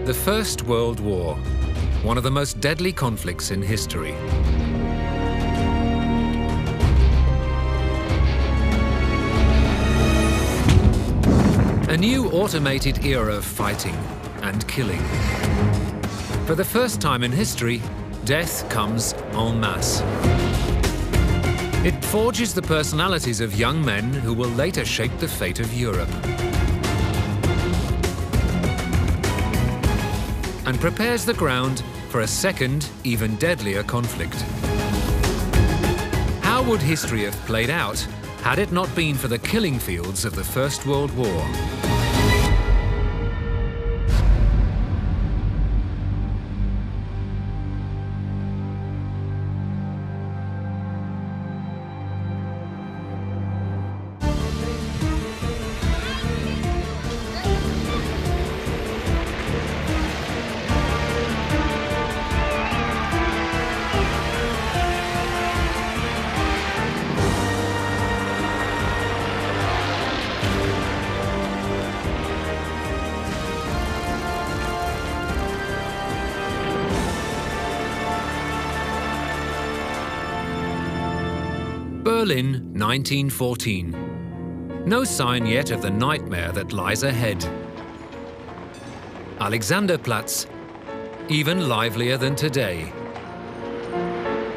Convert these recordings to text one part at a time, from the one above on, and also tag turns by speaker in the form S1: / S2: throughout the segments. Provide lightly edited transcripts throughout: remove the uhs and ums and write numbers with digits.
S1: The First World War, one of the most deadly conflicts in history. A new automated era of fighting and killing. For the first time in history, death comes en masse. It forges the personalities of young men who will later shape the fate of Europe. And prepares the ground for a second, even deadlier conflict. How would history have played out had it not been for the killing fields of the First World War? Berlin, 1914. No sign yet of the nightmare that lies ahead. Alexanderplatz, even livelier than today.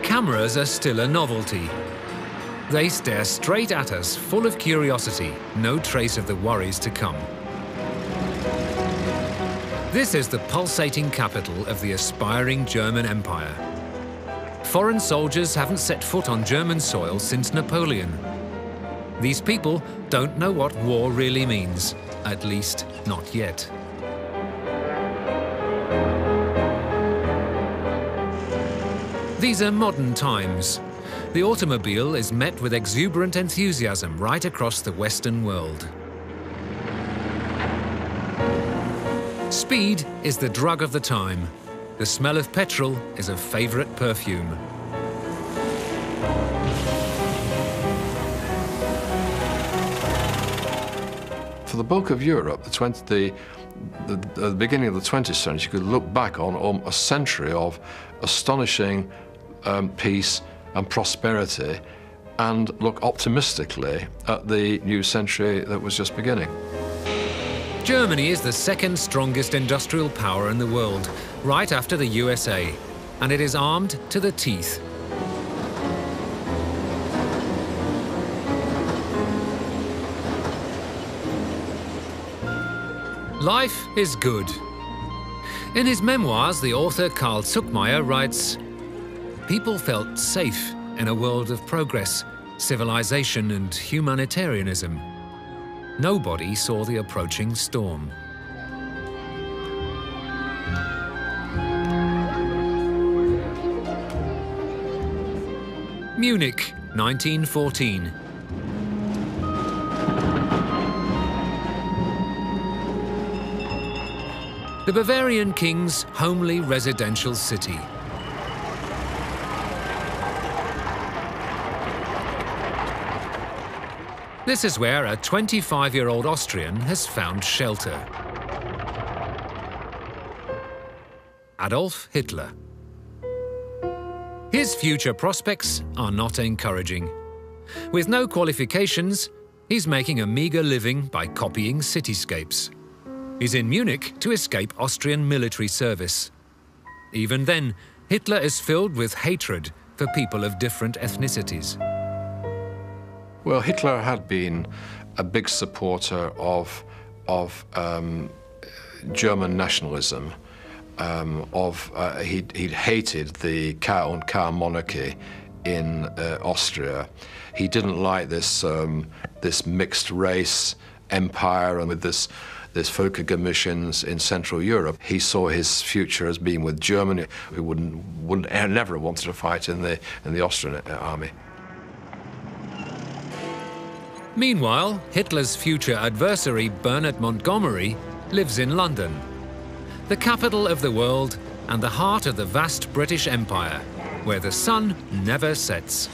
S1: Cameras are still a novelty. They stare straight at us, full of curiosity, no trace of the worries to come. This is the pulsating capital of the aspiring German Empire. Foreign soldiers haven't set foot on German soil since Napoleon. These people don't know what war really means, at least not yet. These are modern times. The automobile is met with exuberant enthusiasm right across the Western world. Speed is the drug of the time. The smell of petrol is a favourite perfume.
S2: For the bulk of Europe, the beginning of the 20th century, you could look back on a century of astonishing peace and prosperity and look optimistically at the new century that was just beginning.
S1: Germany is the second strongest industrial power in the world, right after the USA, and it is armed to the teeth. Life is good. In his memoirs, the author Karl Zuckmayer writes, "People felt safe in a world of progress, civilization and humanitarianism. Nobody saw the approaching storm." Munich, 1914. The Bavarian king's homely residential city. This is where a 25-year-old Austrian has found shelter. Adolf Hitler. His future prospects are not encouraging. With no qualifications, he's making a meager living by copying cityscapes. He's in Munich to escape Austrian military service. Even then, Hitler is filled with hatred for people of different ethnicities.
S2: Well, Hitler had been a big supporter of German nationalism. He'd hated the Car monarchy in Austria. He didn't like this mixed race empire and with this Völkergemischens in Central Europe. He saw his future as being with Germany, who never wanted to fight in the Austrian army.
S1: Meanwhile, Hitler's future adversary, Bernard Montgomery, lives in London, the capital of the world and the heart of the vast British Empire, where the sun never sets.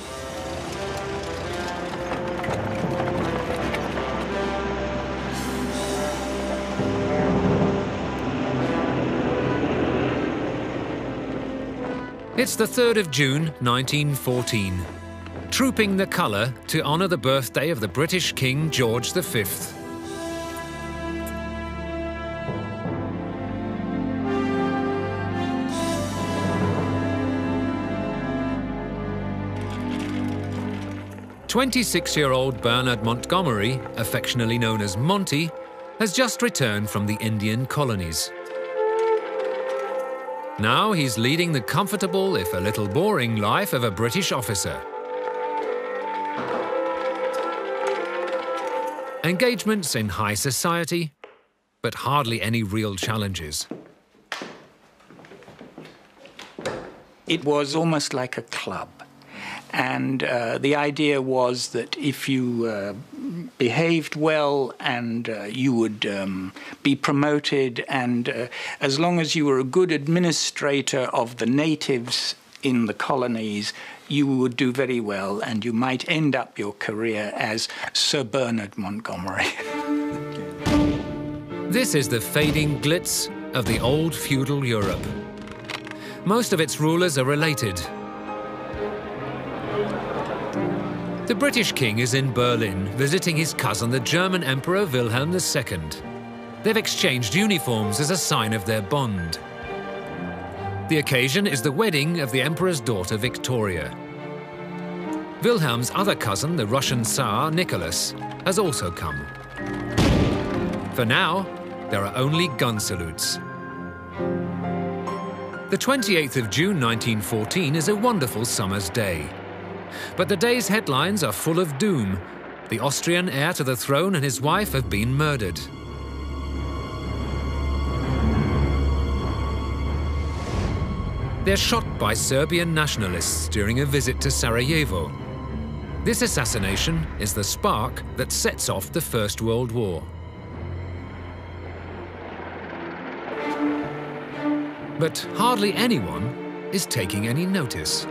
S1: It's the 3rd of June, 1914. Trooping the colour to honour the birthday of the British King George V. "26-year-old Bernard Montgomery, affectionately known as Monty, has just returned from the Indian colonies. Now he's leading the comfortable, if a little boring, life of a British officer. Engagements in high society, but hardly any real challenges.
S3: It was almost like a club. And the idea was that if you behaved well and you would be promoted, and as long as you were a good administrator of the natives in the colonies, you would do very well and you might end up your career as Sir Bernard Montgomery.
S1: This is the fading glitz of the old feudal Europe. Most of its rulers are related. The British king is in Berlin, visiting his cousin, the German Emperor Wilhelm II. They've exchanged uniforms as a sign of their bond. The occasion is the wedding of the Emperor's daughter, Victoria. Wilhelm's other cousin, the Russian Tsar, Nicholas, has also come. For now, there are only gun salutes. The 28th of June 1914 is a wonderful summer's day. But the day's headlines are full of doom. The Austrian heir to the throne and his wife have been murdered. They're shot by Serbian nationalists during a visit to Sarajevo. This assassination is the spark that sets off the First World War. But hardly anyone is taking any notice.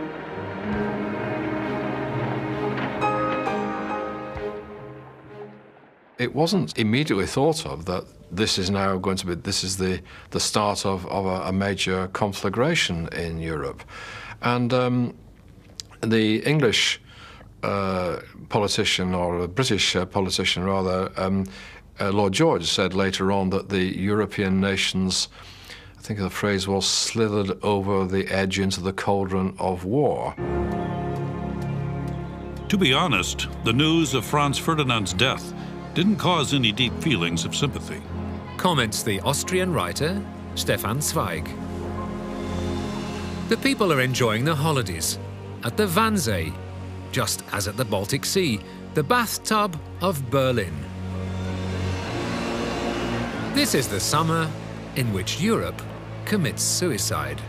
S2: It wasn't immediately thought of that this is now going to be, this is the start of a major conflagration in Europe. And the English politician, or a British politician rather, Lord George said later on that the European nations, I think the phrase was, slithered over the edge into the cauldron of war.
S4: To be honest, the news of Franz Ferdinand's death didn't cause any deep feelings of sympathy.
S1: Comments the Austrian writer Stefan Zweig. The people are enjoying the holidays at the Wannsee, just as at the Baltic Sea, the bathtub of Berlin. This is the summer in which Europe commits suicide.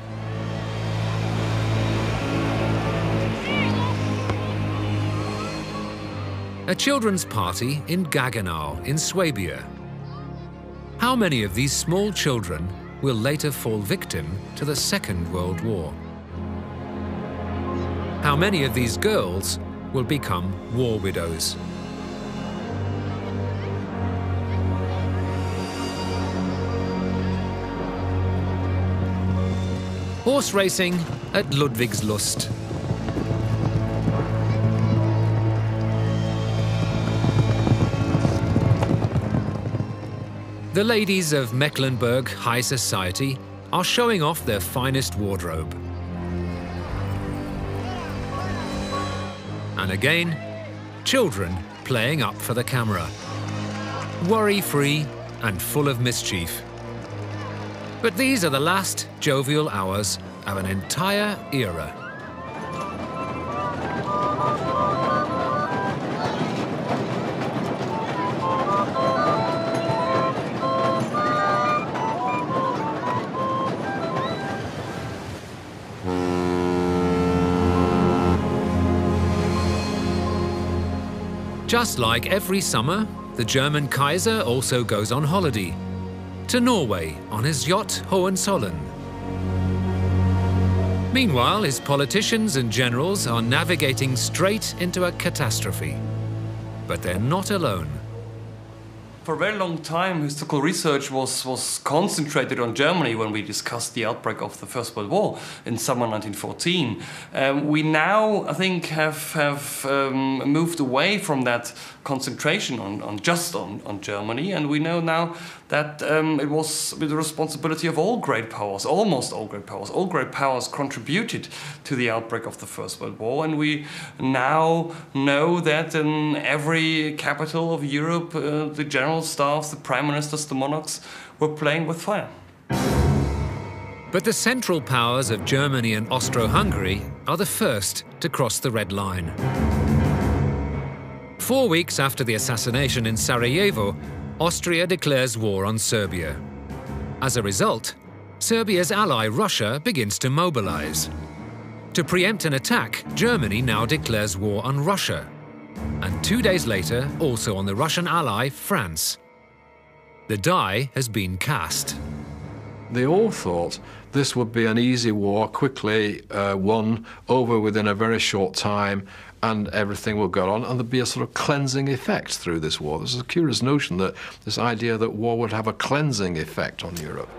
S1: A children's party in Gaggenau in Swabia. How many of these small children will later fall victim to the Second World War? How many of these girls will become war widows? Horse racing at Ludwigslust. The ladies of Mecklenburg high society are showing off their finest wardrobe. And again, children playing up for the camera. Worry-free and full of mischief. But these are the last jovial hours of an entire era. Just like every summer, the German Kaiser also goes on holiday to Norway on his yacht Hohenzollern. Meanwhile, his politicians and generals are navigating straight into a catastrophe. But they're not alone.
S5: For a very long time, historical research was concentrated on Germany when we discussed the outbreak of the First World War in summer 1914. We now, I think, have moved away from that concentration on Germany, and we know now that it was with the responsibility of all great powers, almost all great powers. All great powers contributed to the outbreak of the First World War, and we now know that in every capital of Europe, the general staffs, the prime ministers, the monarchs were playing with fire.
S1: But the central powers of Germany and Austro-Hungary are the first to cross the red line. 4 weeks after the assassination in Sarajevo, Austria declares war on Serbia. As a result, Serbia's ally Russia begins to mobilize. To preempt an attack, Germany now declares war on Russia, and 2 days later, also on the Russian ally France. The die has been cast.
S2: They all thought this would be an easy war, quickly won, over within a very short time, and everything will go on, and there'd be a sort of cleansing effect through this war. There's a curious notion that this idea that war would have a cleansing effect on Europe.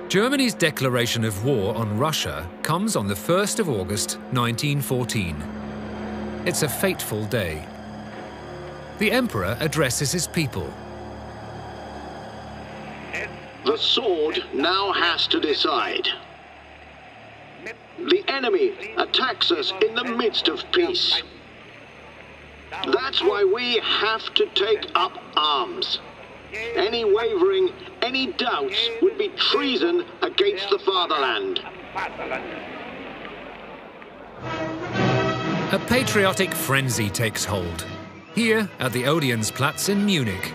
S1: Germany's declaration of war on Russia comes on the 1st of August 1914. It's a fateful day. The Emperor addresses his people.
S6: The sword now has to decide. The enemy attacks us in the midst of peace. That's why we have to take up arms. Any wavering, any doubts would be treason against the fatherland.
S1: A patriotic frenzy takes hold, here at the Odeonsplatz in Munich.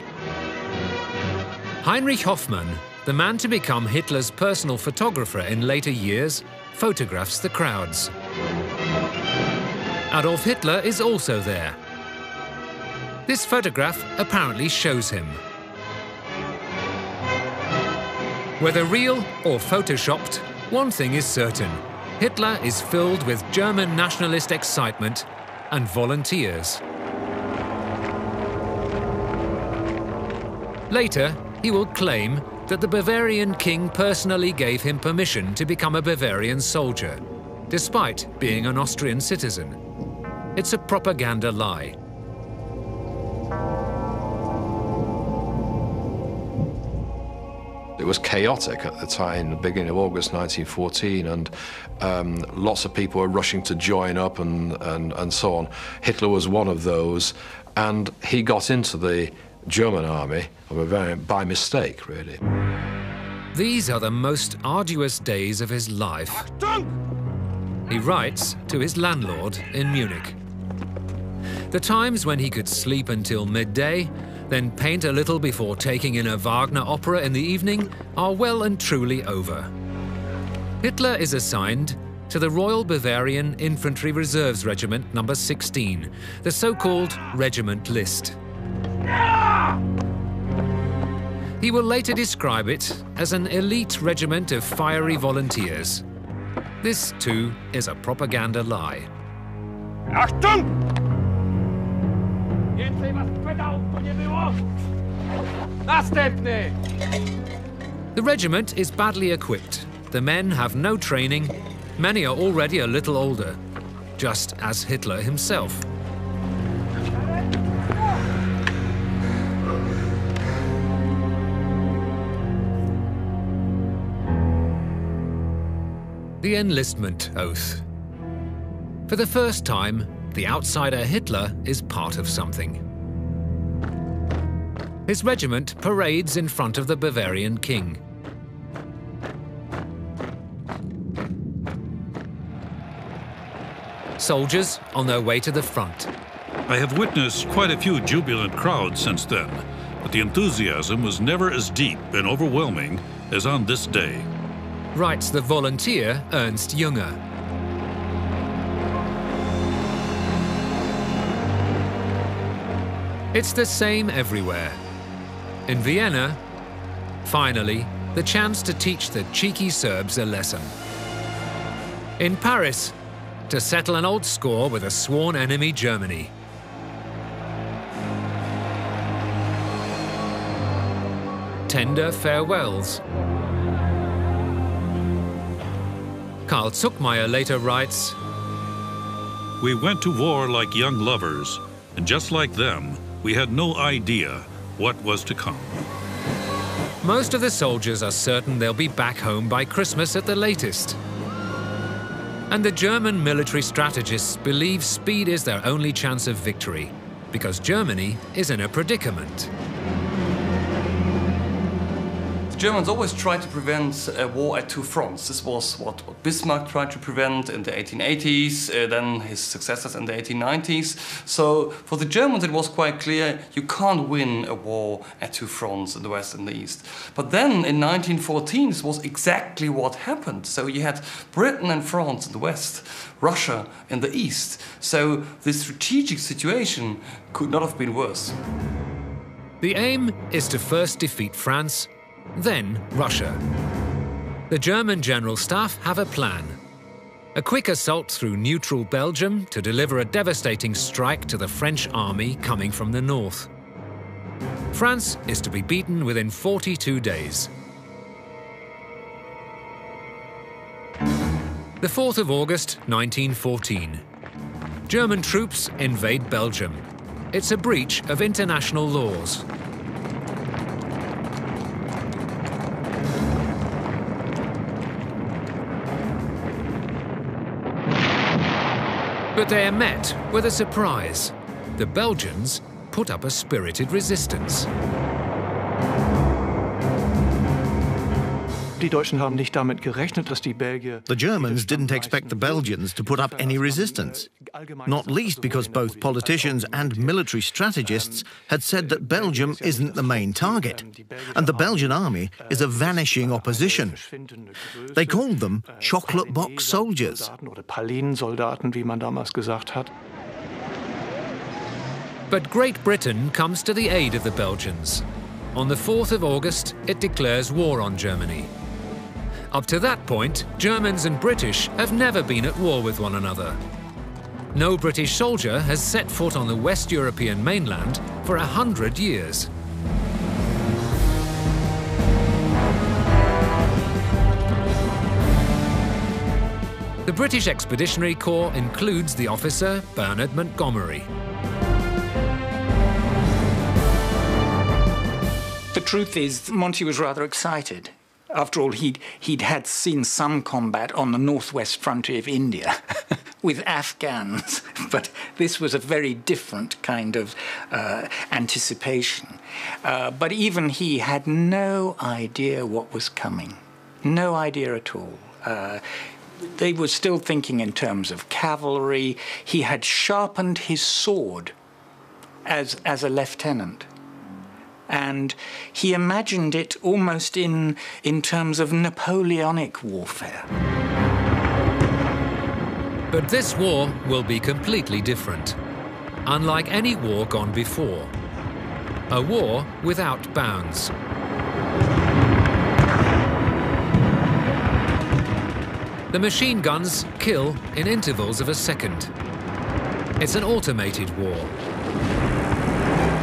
S1: Heinrich Hoffmann, the man to become Hitler's personal photographer in later years, photographs the crowds. Adolf Hitler is also there. This photograph apparently shows him. Whether real or photoshopped, one thing is certain. Hitler is filled with German nationalist excitement and volunteers. Later, he will claim that the Bavarian king personally gave him permission to become a Bavarian soldier, despite being an Austrian citizen. It's a propaganda lie.
S2: It was chaotic at the time, the beginning of August 1914, and lots of people were rushing to join up and so on. Hitler was one of those, and he got into the German army by mistake, really.
S1: These are the most arduous days of his life. He writes to his landlord in Munich. The times when he could sleep until midday, then paint a little before taking in a Wagner opera in the evening, are well and truly over. Hitler is assigned to the Royal Bavarian Infantry Reserves Regiment No. 16, the so-called Regiment List. He will later describe it as an elite regiment of fiery volunteers. This, too, is a propaganda lie.
S7: Achtung!
S1: The regiment is badly equipped. The men have no training. Many are already a little older, just as Hitler himself. The enlistment oath. For the first time, the outsider Hitler is part of something. His regiment parades in front of the Bavarian king. Soldiers on their way to the front.
S4: I have witnessed quite a few jubilant crowds since then, but the enthusiasm was never as deep and overwhelming as on this day.
S1: Writes the volunteer Ernst Junger. It's the same everywhere. In Vienna, finally, the chance to teach the cheeky Serbs a lesson. In Paris, to settle an old score with a sworn enemy Germany. tender farewells. Karl Zuckmayer later writes,
S4: "We went to war like young lovers, and just like them, we had no idea what was to come."
S1: most of the soldiers are certain they'll be back home by Christmas at the latest. And the German military strategists believe speed is their only chance of victory, because Germany is in a predicament.
S5: The Germans always tried to prevent a war at two fronts. This was what Bismarck tried to prevent in the 1880s, then his successors in the 1890s. So for the Germans it was quite clear you can't win a war at two fronts, in the West and the East. But then in 1914 this was exactly what happened. So you had Britain and France in the West, Russia in the East. So the strategic situation could not have been worse.
S1: The aim is to first defeat France, then Russia. The German General Staff have a plan. A quick assault through neutral Belgium to deliver a devastating strike to the French army coming from the north. France is to be beaten within 42 days. The 4th of August, 1914. German troops invade Belgium. It's a breach of international laws. But they are met with a surprise. The Belgians put up a spirited resistance.
S8: The Germans didn't expect the Belgians to put up any resistance, not least because both politicians and military strategists had said that Belgium isn't the main target, and the Belgian army is a vanishing opposition. They called them chocolate box soldiers.
S1: But Great Britain comes to the aid of the Belgians. On the 4th of August, it declares war on Germany. Up to that point, Germans and British have never been at war with one another. No British soldier has set foot on the West European mainland for 100 years. The British Expeditionary Corps includes the officer Bernard Montgomery.
S3: The truth is, Monty was rather excited. After all, he'd had seen some combat on the northwest frontier of India with Afghans, but this was a very different kind of anticipation. But even he had no idea what was coming, no idea at all. They were still thinking in terms of cavalry. He had sharpened his sword as a lieutenant. And he imagined it almost in terms of Napoleonic warfare.
S1: But this war will be completely different. Unlike any war gone before. A war without bounds. The machine guns kill in intervals of a second. It's an automated war.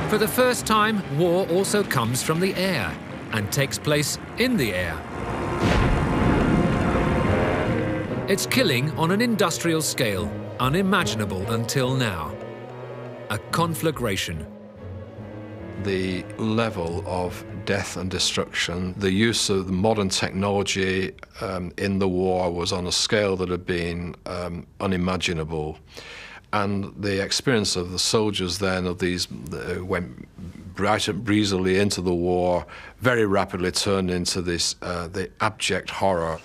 S1: For the first time, war also comes from the air and takes place in the air. It's killing on an industrial scale, unimaginable until now. A conflagration.
S2: The level of death and destruction, the use of the modern technology in the war was on a scale that had been unimaginable. And the experience of the soldiers then, of these went bright and breezily into the war, very rapidly turned into this the abject horror.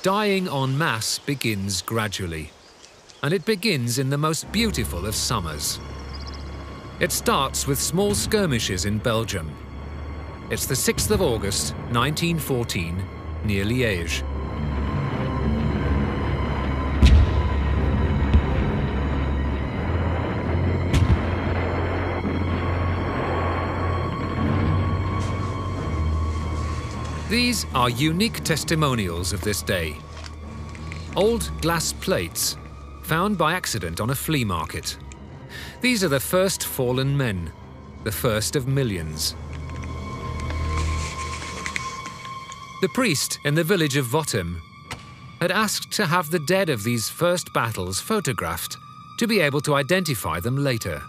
S1: Dying en masse begins gradually, and it begins in the most beautiful of summers. It starts with small skirmishes in Belgium. It's the 6th of August, 1914, near Liège. These are unique testimonials of this day. Old glass plates, found by accident on a flea market. These are the first fallen men, the first of millions. The priest in the village of Wotem had asked to have the dead of these first battles photographed to be able to identify them later.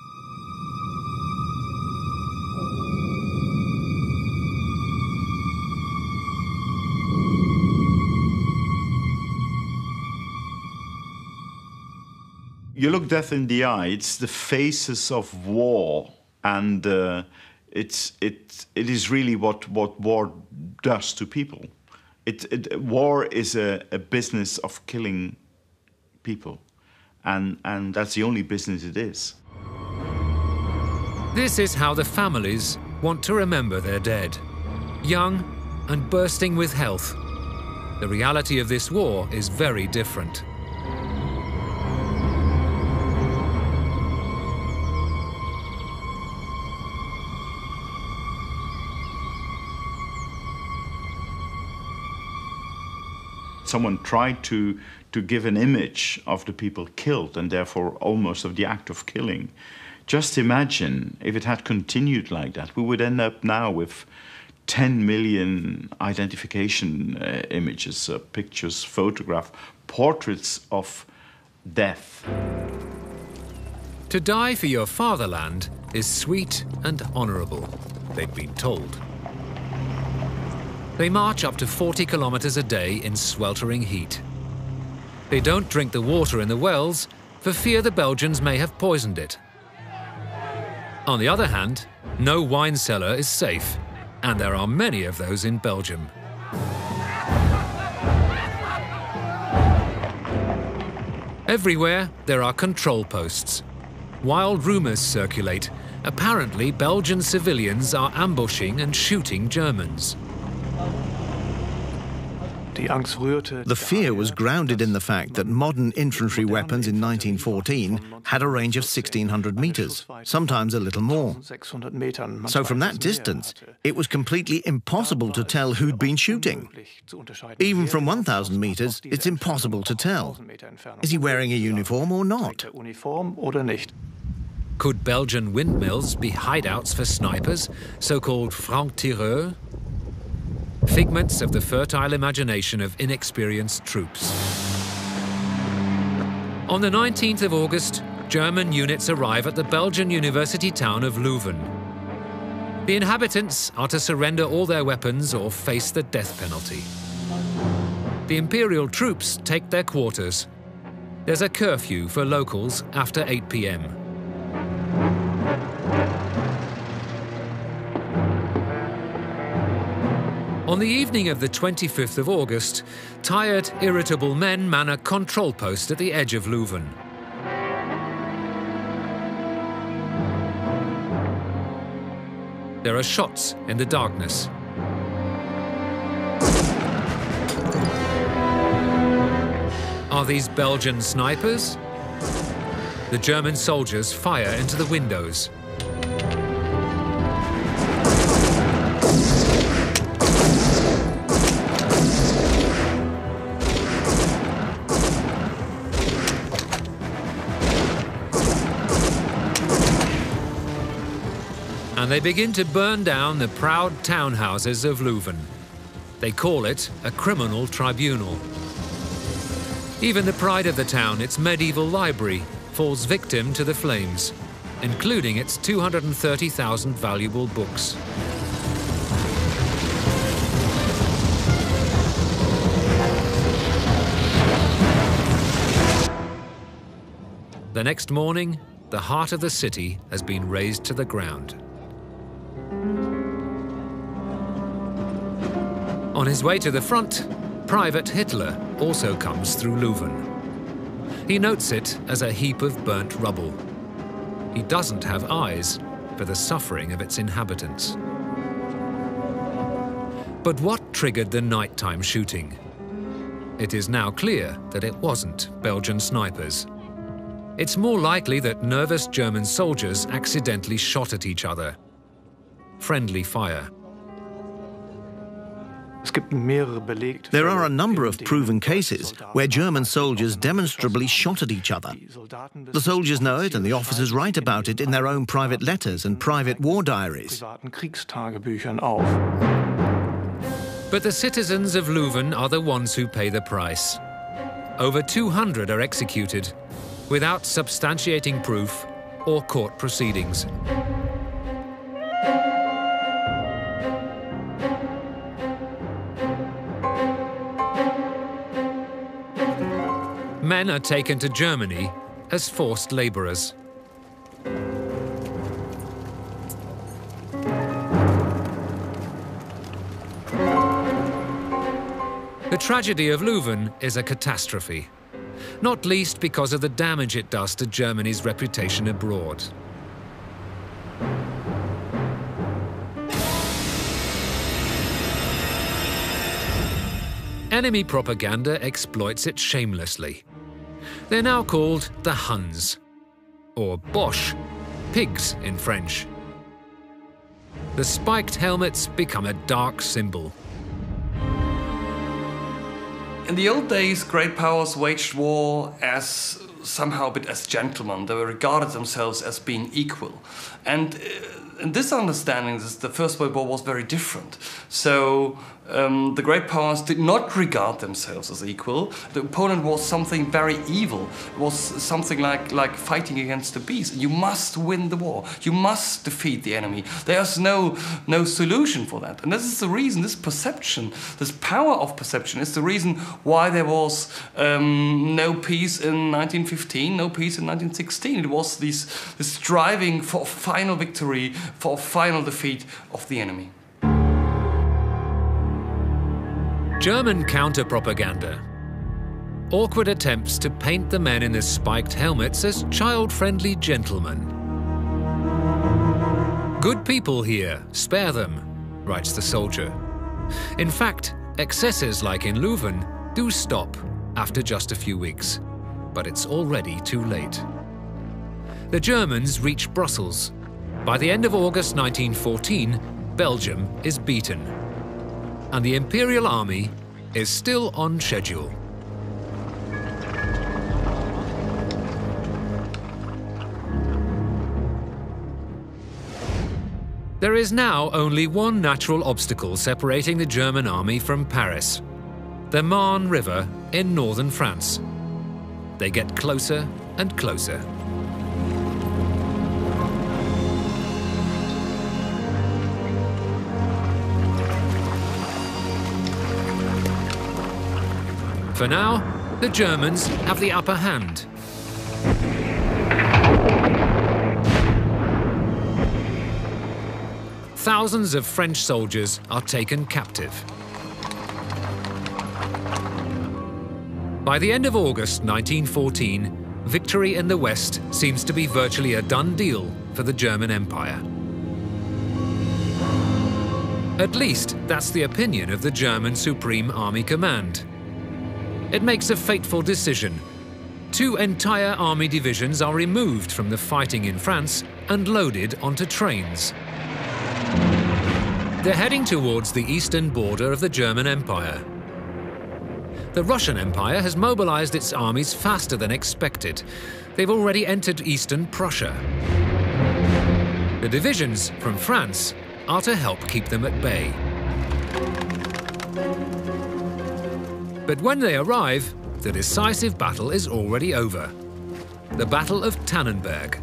S9: You look death in the eye, it's the faces of war, and it is really what war does to people. War is a business of killing people, and that's the only business it is.
S1: This is how the families want to remember their dead. Young and bursting with health. The reality of this war is very different.
S9: Someone tried to give an image of the people killed, and therefore almost of the act of killing. Just imagine if it had continued like that. We would end up now with 10 million identification images, pictures, photographs, portraits of death.
S1: To die for your fatherland is sweet and honourable, they've been told. They march up to 40 kilometers a day in sweltering heat. They don't drink the water in the wells for fear the Belgians may have poisoned it. On the other hand, no wine cellar is safe, and there are many of those in Belgium. Everywhere there are control posts. Wild rumours circulate. Apparently, Belgian civilians are ambushing and shooting Germans.
S8: The fear was grounded in the fact that modern infantry weapons in 1914 had a range of 1,600 meters, sometimes a little more. So from that distance, it was completely impossible to tell who'd been shooting. Even from 1,000 meters, it's impossible to tell. Is he wearing a uniform or not?
S1: Could Belgian windmills be hideouts for snipers, so-called francs-tireurs? Figments of the fertile imagination of inexperienced troops. On the 19th of August, German units arrive at the Belgian university town of Leuven. The inhabitants are to surrender all their weapons or face the death penalty. The imperial troops take their quarters. There's a curfew for locals after 8 p.m. On the evening of the 25th of August, tired, irritable men man a control post at the edge of Leuven. There are shots in the darkness. Are these Belgian snipers? The German soldiers fire into the windows. And they begin to burn down the proud townhouses of Leuven. They call it a criminal tribunal. Even the pride of the town, its medieval library, falls victim to the flames, including its 230,000 valuable books. The next morning, the heart of the city has been razed to the ground. On his way to the front, Private Hitler also comes through Leuven. He notes it as a heap of burnt rubble. He doesn't have eyes for the suffering of its inhabitants. But what triggered the nighttime shooting? It is now clear that it wasn't Belgian snipers. It's more likely that nervous German soldiers accidentally shot at each other. Friendly fire.
S8: There are a number of proven cases where German soldiers demonstrably shot at each other. The soldiers know it and the officers write about it in their own private letters and private war diaries.
S1: But the citizens of Leuven are the ones who pay the price. Over 200 are executed without substantiating proof or court proceedings. Men are taken to Germany as forced labourers. The tragedy of Leuven is a catastrophe, not least because of the damage it does to Germany's reputation abroad. Enemy propaganda exploits it shamelessly. They're now called the Huns, or Bosch, pigs in French. The spiked helmets become a dark symbol.
S5: In the old days, great powers waged war as somehow a bit as gentlemen. They regarded themselves as being equal. And in this understanding, the First World War was very different. So the great powers did not regard themselves as equal. The opponent was something very evil. It was something like fighting against the beast. You must win the war. You must defeat the enemy. There's no solution for that. And this is the reason, this perception, this power of perception is the reason why there was no peace in 1915, no peace in 1916. It was this striving for final victory, for final defeat of the enemy.
S1: German counter-propaganda. Awkward attempts to paint the men in the spiked helmets as child-friendly gentlemen. Good people here, spare them, writes the soldier. In fact, excesses like in Leuven do stop after just a few weeks, but it's already too late. The Germans reach Brussels. By the end of August 1914, Belgium is beaten, and the Imperial Army is still on schedule. There is now only one natural obstacle separating the German army from Paris: the Marne River in northern France. They get closer and closer. For now, the Germans have the upper hand. Thousands of French soldiers are taken captive. By the end of August 1914, victory in the West seems to be virtually a done deal for the German Empire. At least that's the opinion of the German Supreme Army Command. It makes a fateful decision. 2 entire army divisions are removed from the fighting in France and loaded onto trains. They're heading towards the eastern border of the German Empire. The Russian Empire has mobilized its armies faster than expected. They've already entered eastern Prussia. The divisions from France are to help keep them at bay. But when they arrive, the decisive battle is already over. The Battle of Tannenberg.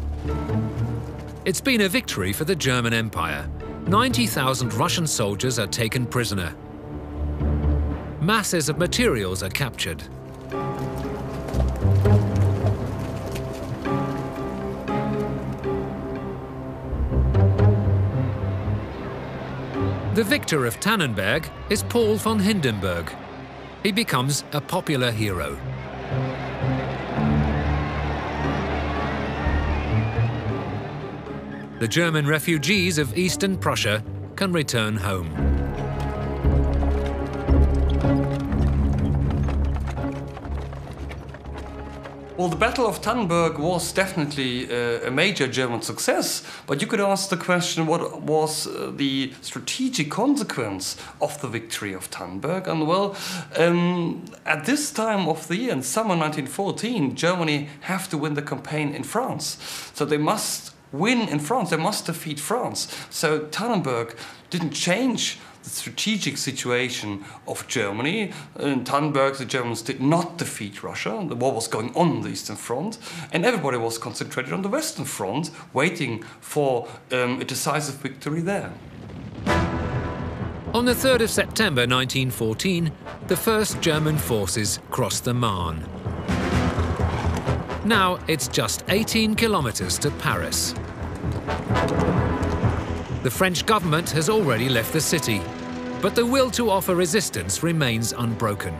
S1: It's been a victory for the German Empire. 90,000 Russian soldiers are taken prisoner. Masses of materials are captured. The victor of Tannenberg is Paul von Hindenburg. He becomes a popular hero. The German refugees of eastern Prussia can return home.
S5: Well, the Battle of Tannenberg was definitely a major German success, but you could ask the question, what was the strategic consequence of the victory of Tannenberg? And well, at this time of the year, in summer 1914, Germany have to win the campaign in France. So they must win in France. They must defeat France. So Tannenberg didn't change the strategic situation of Germany. In Tannenberg, the Germans did not defeat Russia. The war was going on the Eastern Front, and everybody was concentrated on the Western Front, waiting for a decisive victory there.
S1: On the 3rd of September 1914, the first German forces crossed the Marne. Now it's just 18 kilometers to Paris. The French government has already left the city, but the will to offer resistance remains unbroken.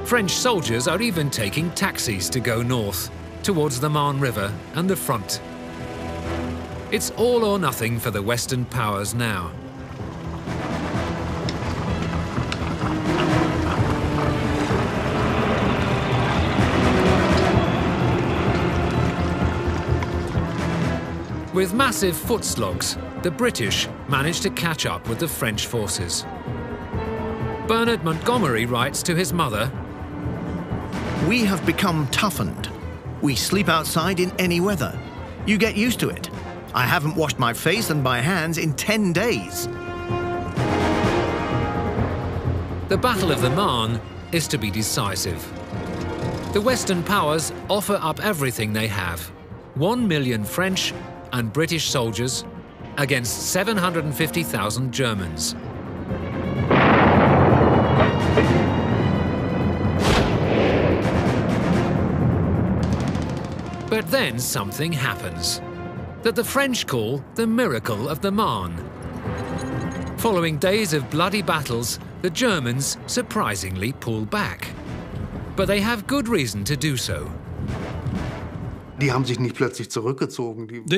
S1: French soldiers are even taking taxis to go north, towards the Marne River and the front. It's all or nothing for the Western powers now. With massive foot slogs, the British managed to catch up with the French forces. Bernard Montgomery writes to his mother,
S8: "We have become toughened. We sleep outside in any weather. You get used to it. I haven't washed my face and my hands in 10 days.
S1: The Battle of the Marne is to be decisive. The Western powers offer up everything they have. 1 million French and British soldiers against 750,000 Germans. But then something happens that the French call the miracle of the Marne. Following days of bloody battles, the Germans surprisingly pull back. But they have good reason to do so.
S4: They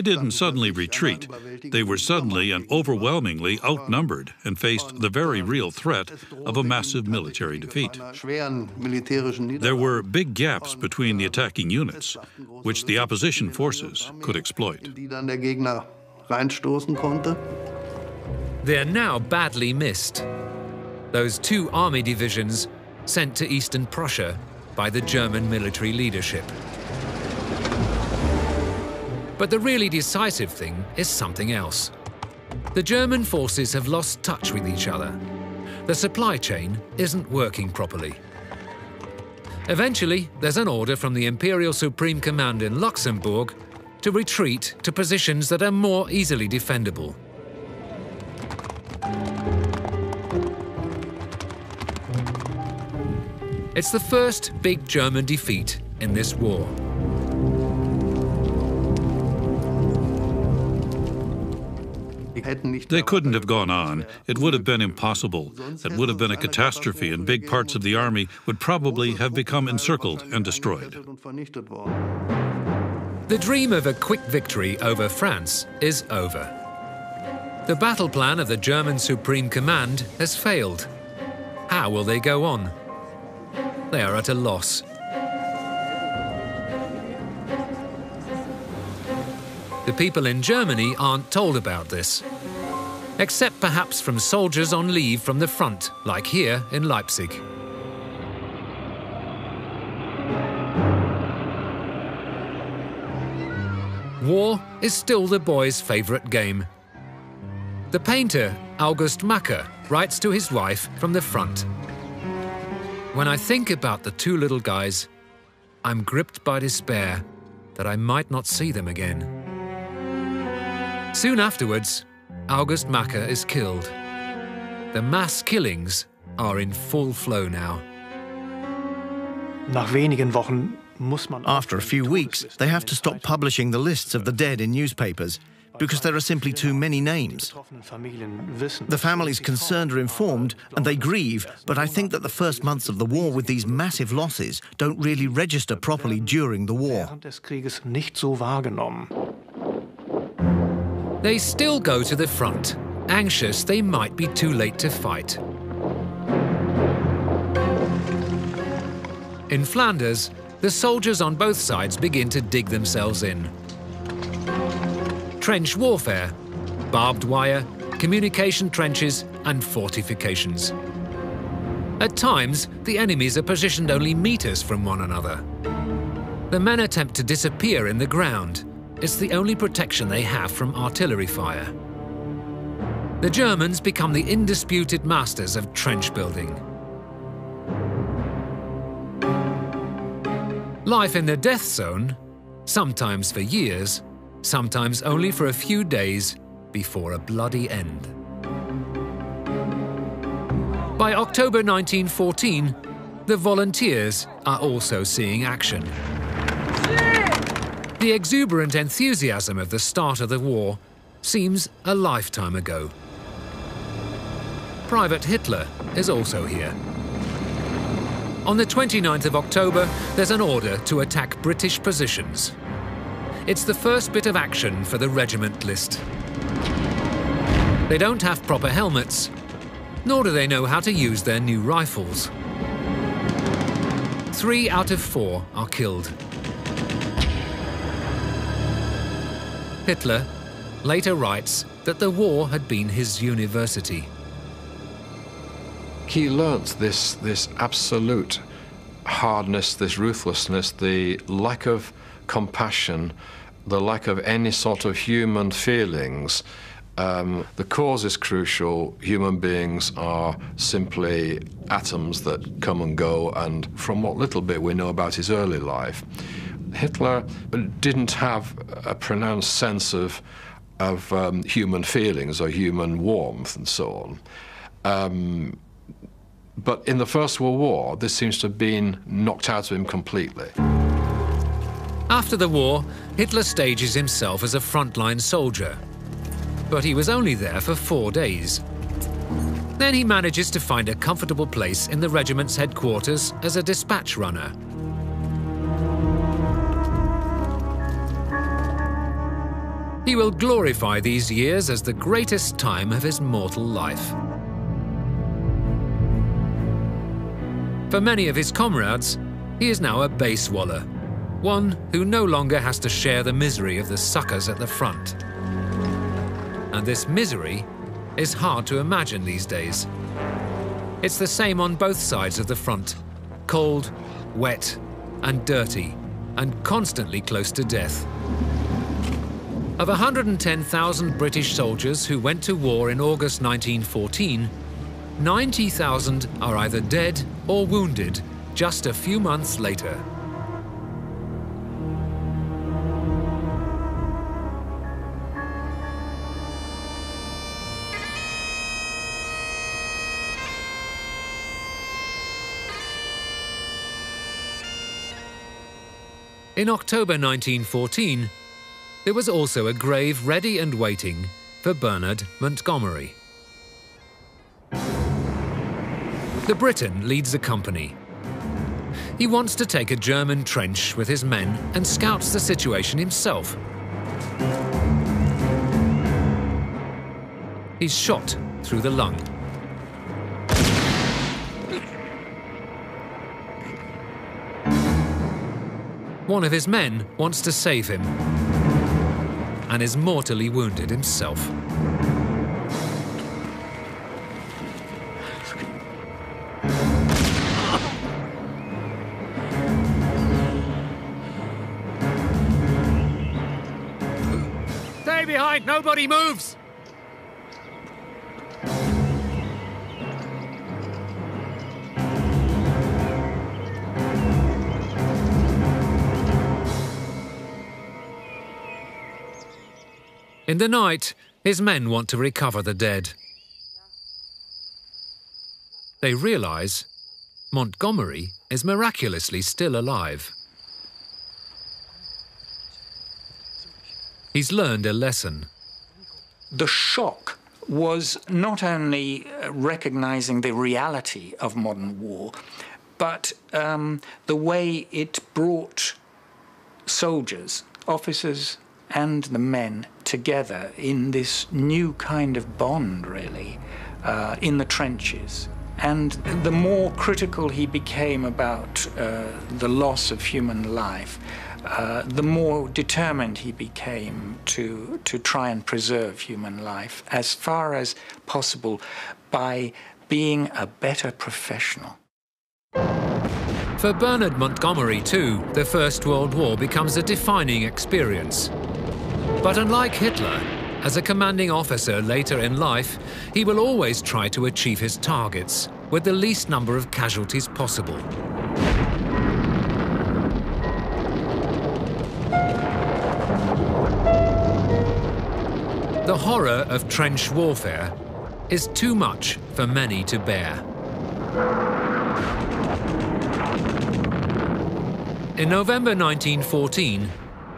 S4: didn't suddenly retreat. They were suddenly and overwhelmingly outnumbered and faced the very real threat of a massive military defeat. There were big gaps between the attacking units, which the opposition forces could exploit.
S1: They're now badly missed. Those 2 army divisions sent to Eastern Prussia by the German military leadership. But the really decisive thing is something else. The German forces have lost touch with each other. The supply chain isn't working properly. Eventually, there's an order from the Imperial Supreme Command in Luxembourg to retreat to positions that are more easily defendable. It's the first big German defeat in this war.
S4: They couldn't have gone on. It would have been impossible. That would have been a catastrophe, and big parts of the army would probably have become encircled and destroyed.
S1: The dream of a quick victory over France is over. The battle plan of the German Supreme Command has failed. How will they go on? They are at a loss. The people in Germany aren't told about this, except perhaps from soldiers on leave from the front, like here in Leipzig. War is still the boys' favorite game. The painter August Macke writes to his wife from the front, "When I think about the 2 little guys, I'm gripped by despair that I might not see them again." Soon afterwards, August Macke is killed. The mass killings are in full flow now.
S8: After a few weeks, they have to stop publishing the lists of the dead in newspapers because there are simply too many names. The families concerned are informed and they grieve, but I think that the first months of the war with these massive losses don't really register properly during the war.
S1: They still go to the front, anxious they might be too late to fight. In Flanders, the soldiers on both sides begin to dig themselves in. Trench warfare, barbed wire, communication trenches and fortifications. At times, the enemies are positioned only meters from one another. The men attempt to disappear in the ground. It's the only protection they have from artillery fire. The Germans become the undisputed masters of trench building. Life in the death zone, sometimes for years, sometimes only for a few days before a bloody end. By October 1914, the volunteers are also seeing action. The exuberant enthusiasm of the start of the war seems a lifetime ago. Private Hitler is also here. On the 29th of October, there's an order to attack British positions. It's the first bit of action for the regiment list. They don't have proper helmets, nor do they know how to use their new rifles. 3 out of 4 are killed. Hitler later writes that the war had been his university.
S2: He learnt this absolute hardness, this ruthlessness, the lack of compassion, the lack of any sort of human feelings. The cause is crucial. Human beings are simply atoms that come and go, and from what little bit we know about his early life, Hitler didn't have a pronounced sense of human feelings or human warmth and so on. But in the First World War, this seems to have been knocked out of him completely.
S1: After the war, Hitler stages himself as a frontline soldier. But he was only there for 4 days. Then he manages to find a comfortable place in the regiment's headquarters as a dispatch runner. He will glorify these years as the greatest time of his mortal life. For many of his comrades, he is now a base waller, one who no longer has to share the misery of the suckers at the front. And this misery is hard to imagine these days. It's the same on both sides of the front, cold, wet, and dirty, and constantly close to death. Of 110,000 British soldiers who went to war in August 1914, 90,000 are either dead or wounded just a few months later. In October 1914, there was also a grave ready and waiting for Bernard Montgomery. The Briton leads a company. He wants to take a German trench with his men and scouts the situation himself. He's shot through the lung. One of his men wants to save him and is mortally wounded himself. Stay behind, nobody moves! In the night, his men want to recover the dead. They realize Montgomery is miraculously still alive. He's learned a lesson.
S3: The shock was not only recognizing the reality of modern war, but the way it brought soldiers, officers, and the men together in this new kind of bond, really, in the trenches. And the more critical he became about the loss of human life, the more determined he became to try and preserve human life as far as possible by being a better professional.
S1: For Bernard Montgomery too, the First World War becomes a defining experience. But unlike Hitler, as a commanding officer later in life, he will always try to achieve his targets with the least number of casualties possible. The horror of trench warfare is too much for many to bear. In November 1914,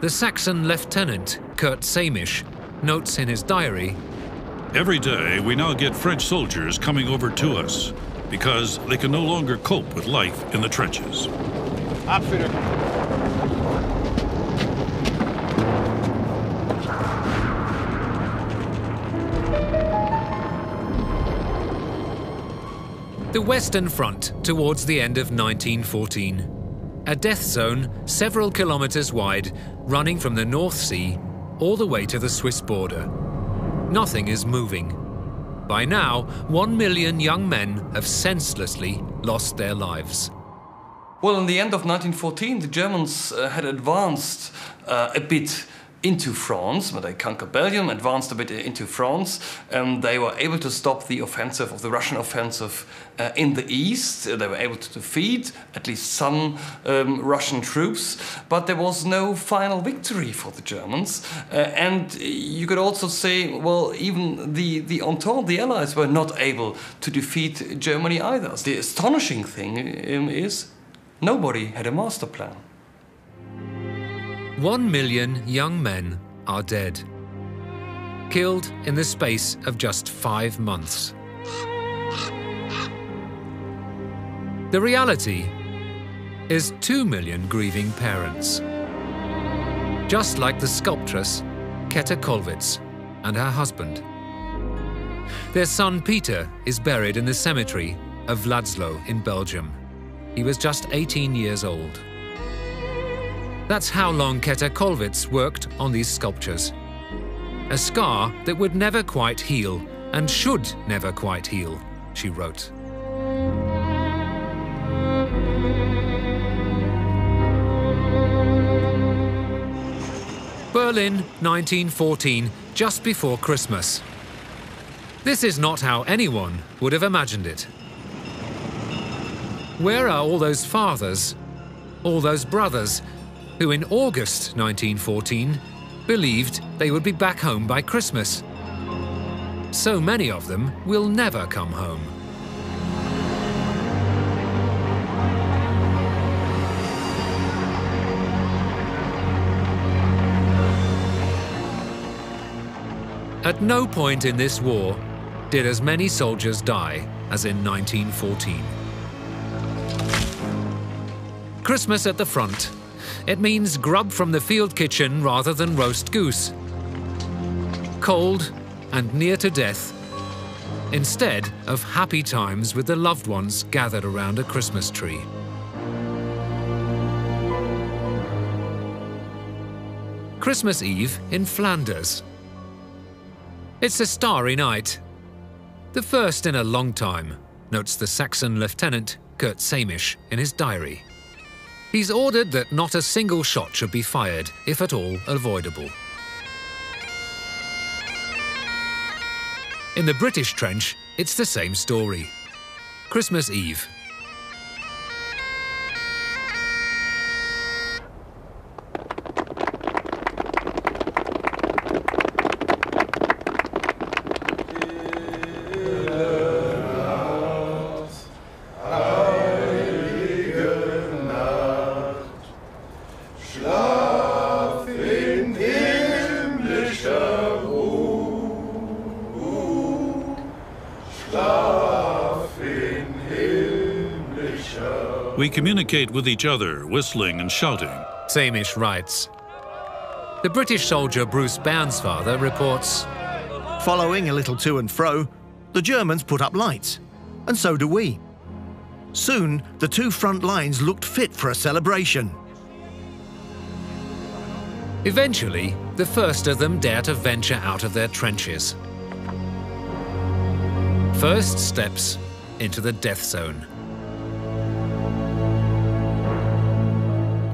S1: the Saxon lieutenant Kurt Samisch notes in his diary,
S4: "Every day we now get French soldiers coming over to us because they can no longer cope with life in the trenches."
S1: The Western Front towards the end of 1914. A death zone several kilometers wide, running from the North Sea all the way to the Swiss border. Nothing is moving. By now, 1 million young men have senselessly lost their lives.
S5: Well, in the end of 1914, the Germans had advanced a bit into France, but they conquered Belgium, advanced a bit into France. They were able to stop the offensive of the Russian offensive in the east. They were able to defeat at least some Russian troops, but there was no final victory for the Germans. And you could also say, well, even the Entente, the Allies, were not able to defeat Germany either. The astonishing thing is nobody had a master plan.
S1: 1 million young men are dead, killed in the space of just 5 months. The reality is 2 million grieving parents, just like the sculptress Käthe Kollwitz and her husband. Their son Peter is buried in the cemetery of Vladslo in Belgium. He was just 18 years old. That's how long Käthe Kollwitz worked on these sculptures. A scar that would never quite heal, and should never quite heal, she wrote. Berlin, 1914, just before Christmas. This is not how anyone would have imagined it. Where are all those fathers, all those brothers, who in August 1914 believed they would be back home by Christmas? So many of them will never come home. At no point in this war did as many soldiers die as in 1914. Christmas at the front. It means grub from the field kitchen rather than roast goose. Cold and near to death, instead of happy times with the loved ones gathered around a Christmas tree. Christmas Eve in Flanders. It's a starry night. The first in a long time, notes the Saxon lieutenant Kurt Samisch in his diary. He's ordered that not a single shot should be fired, if at all avoidable. In the British trench, it's the same story. Christmas Eve.
S4: We communicate with each other, whistling and shouting.
S1: Samisch writes. The British soldier Bruce Bairnsfather reports,
S8: following a little to and fro, the Germans put up lights, and so do we. Soon, the two front lines looked fit for a celebration.
S1: Eventually, the first of them dare to venture out of their trenches. First steps into the death zone.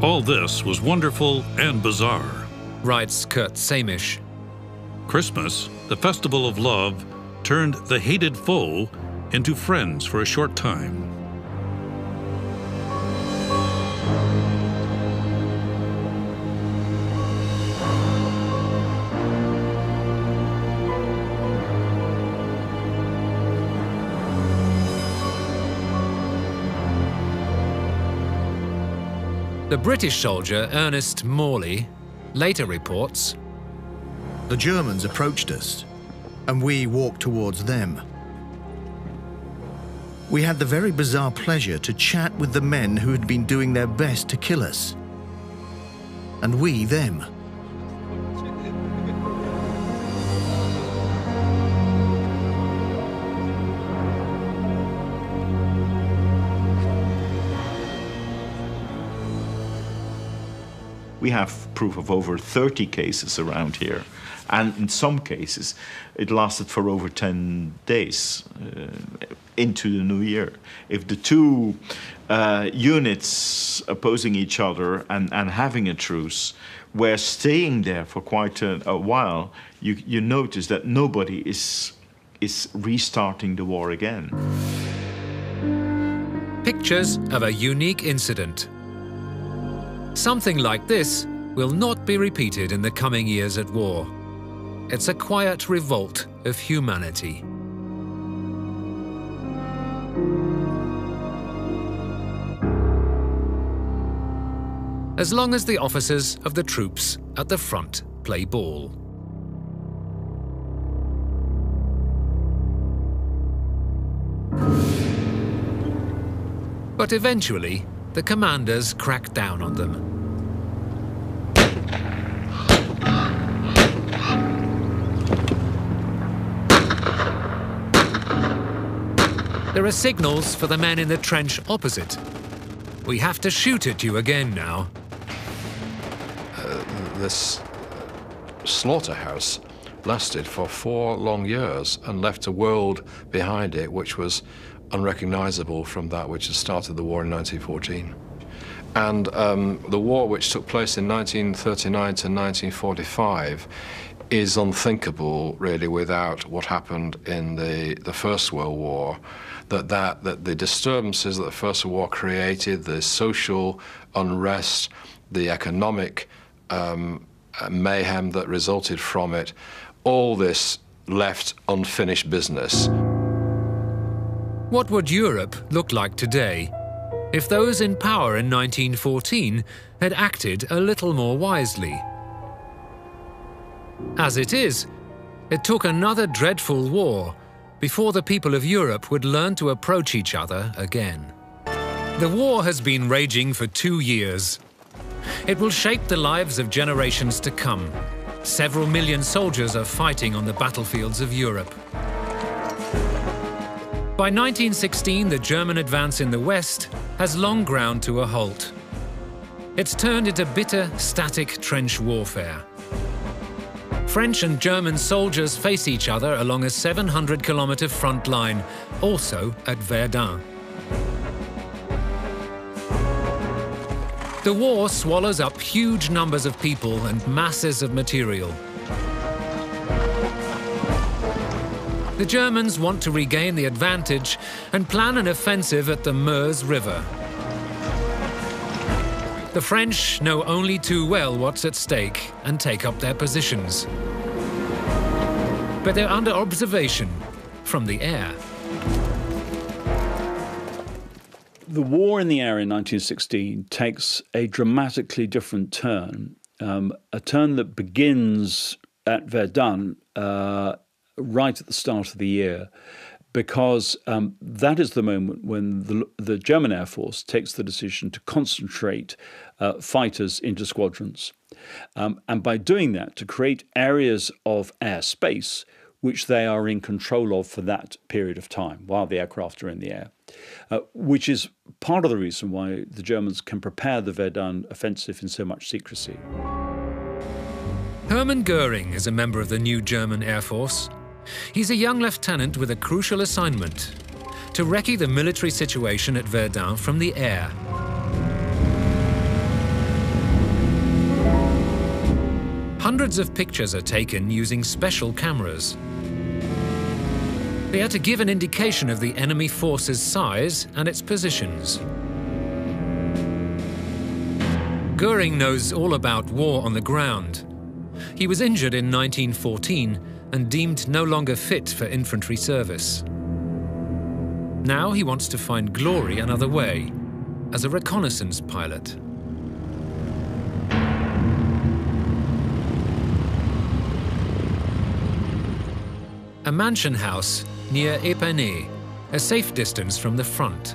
S4: All this was wonderful and bizarre,
S1: writes Kurt Samish.
S4: Christmas, the festival of love, turned the hated foe into friends for a short time.
S1: The British soldier Ernest Morley later reports,
S8: "The Germans approached us, and we walked towards them. We had the very bizarre pleasure to chat with the men who had been doing their best to kill us, and we them.
S9: We have proof of over 30 cases around here, and in some cases it lasted for over 10 days into the new year. If the two units opposing each other and having a truce were staying there for quite a while, you notice that nobody is restarting the war again.
S1: Pictures of a unique incident. Something like this will not be repeated in the coming years at war. It's a quiet revolt of humanity. As long as the officers of the troops at the front play ball. But eventually, the commanders crack down on them. There are signals for the men in the trench opposite. We have to shoot at you again now.
S2: This slaughterhouse lasted for 4 long years and left a world behind it which was unrecognizable from that which had started the war in 1914. And the war which took place in 1939 to 1945 is unthinkable, really, without what happened in the First World War. That the disturbances that the First World War created, the social unrest, the economic mayhem that resulted from it, all this left unfinished business.
S1: What would Europe look like today if those in power in 1914 had acted a little more wisely? As it is, it took another dreadful war before the people of Europe would learn to approach each other again. The war has been raging for 2 years. It will shape the lives of generations to come. Several million soldiers are fighting on the battlefields of Europe. By 1916, the German advance in the West has long ground to a halt. It's turned into bitter, static trench warfare. French and German soldiers face each other along a 700-kilometer front line, also at Verdun. The war swallows up huge numbers of people and masses of material. The Germans want to regain the advantage and plan an offensive at the Meuse River. The French know only too well what's at stake and take up their positions. But they're under observation from the air.
S10: The war in the air in 1916 takes a dramatically different turn, a turn that begins at Verdun right at the start of the year, because that is the moment when the German Air Force takes the decision to concentrate fighters into squadrons. And by doing that, to create areas of airspace which they are in control of for that period of time while the aircraft are in the air, which is part of the reason why the Germans can prepare the Verdun offensive in so much secrecy.
S1: Hermann Goering is a member of the new German Air Force. He's a young lieutenant with a crucial assignment: to recce the military situation at Verdun from the air. Hundreds of pictures are taken using special cameras. They are to give an indication of the enemy force's size and its positions. Göring knows all about war on the ground. He was injured in 1914 and deemed no longer fit for infantry service. Now he wants to find glory another way, as a reconnaissance pilot. A mansion house near Épinay, a safe distance from the front.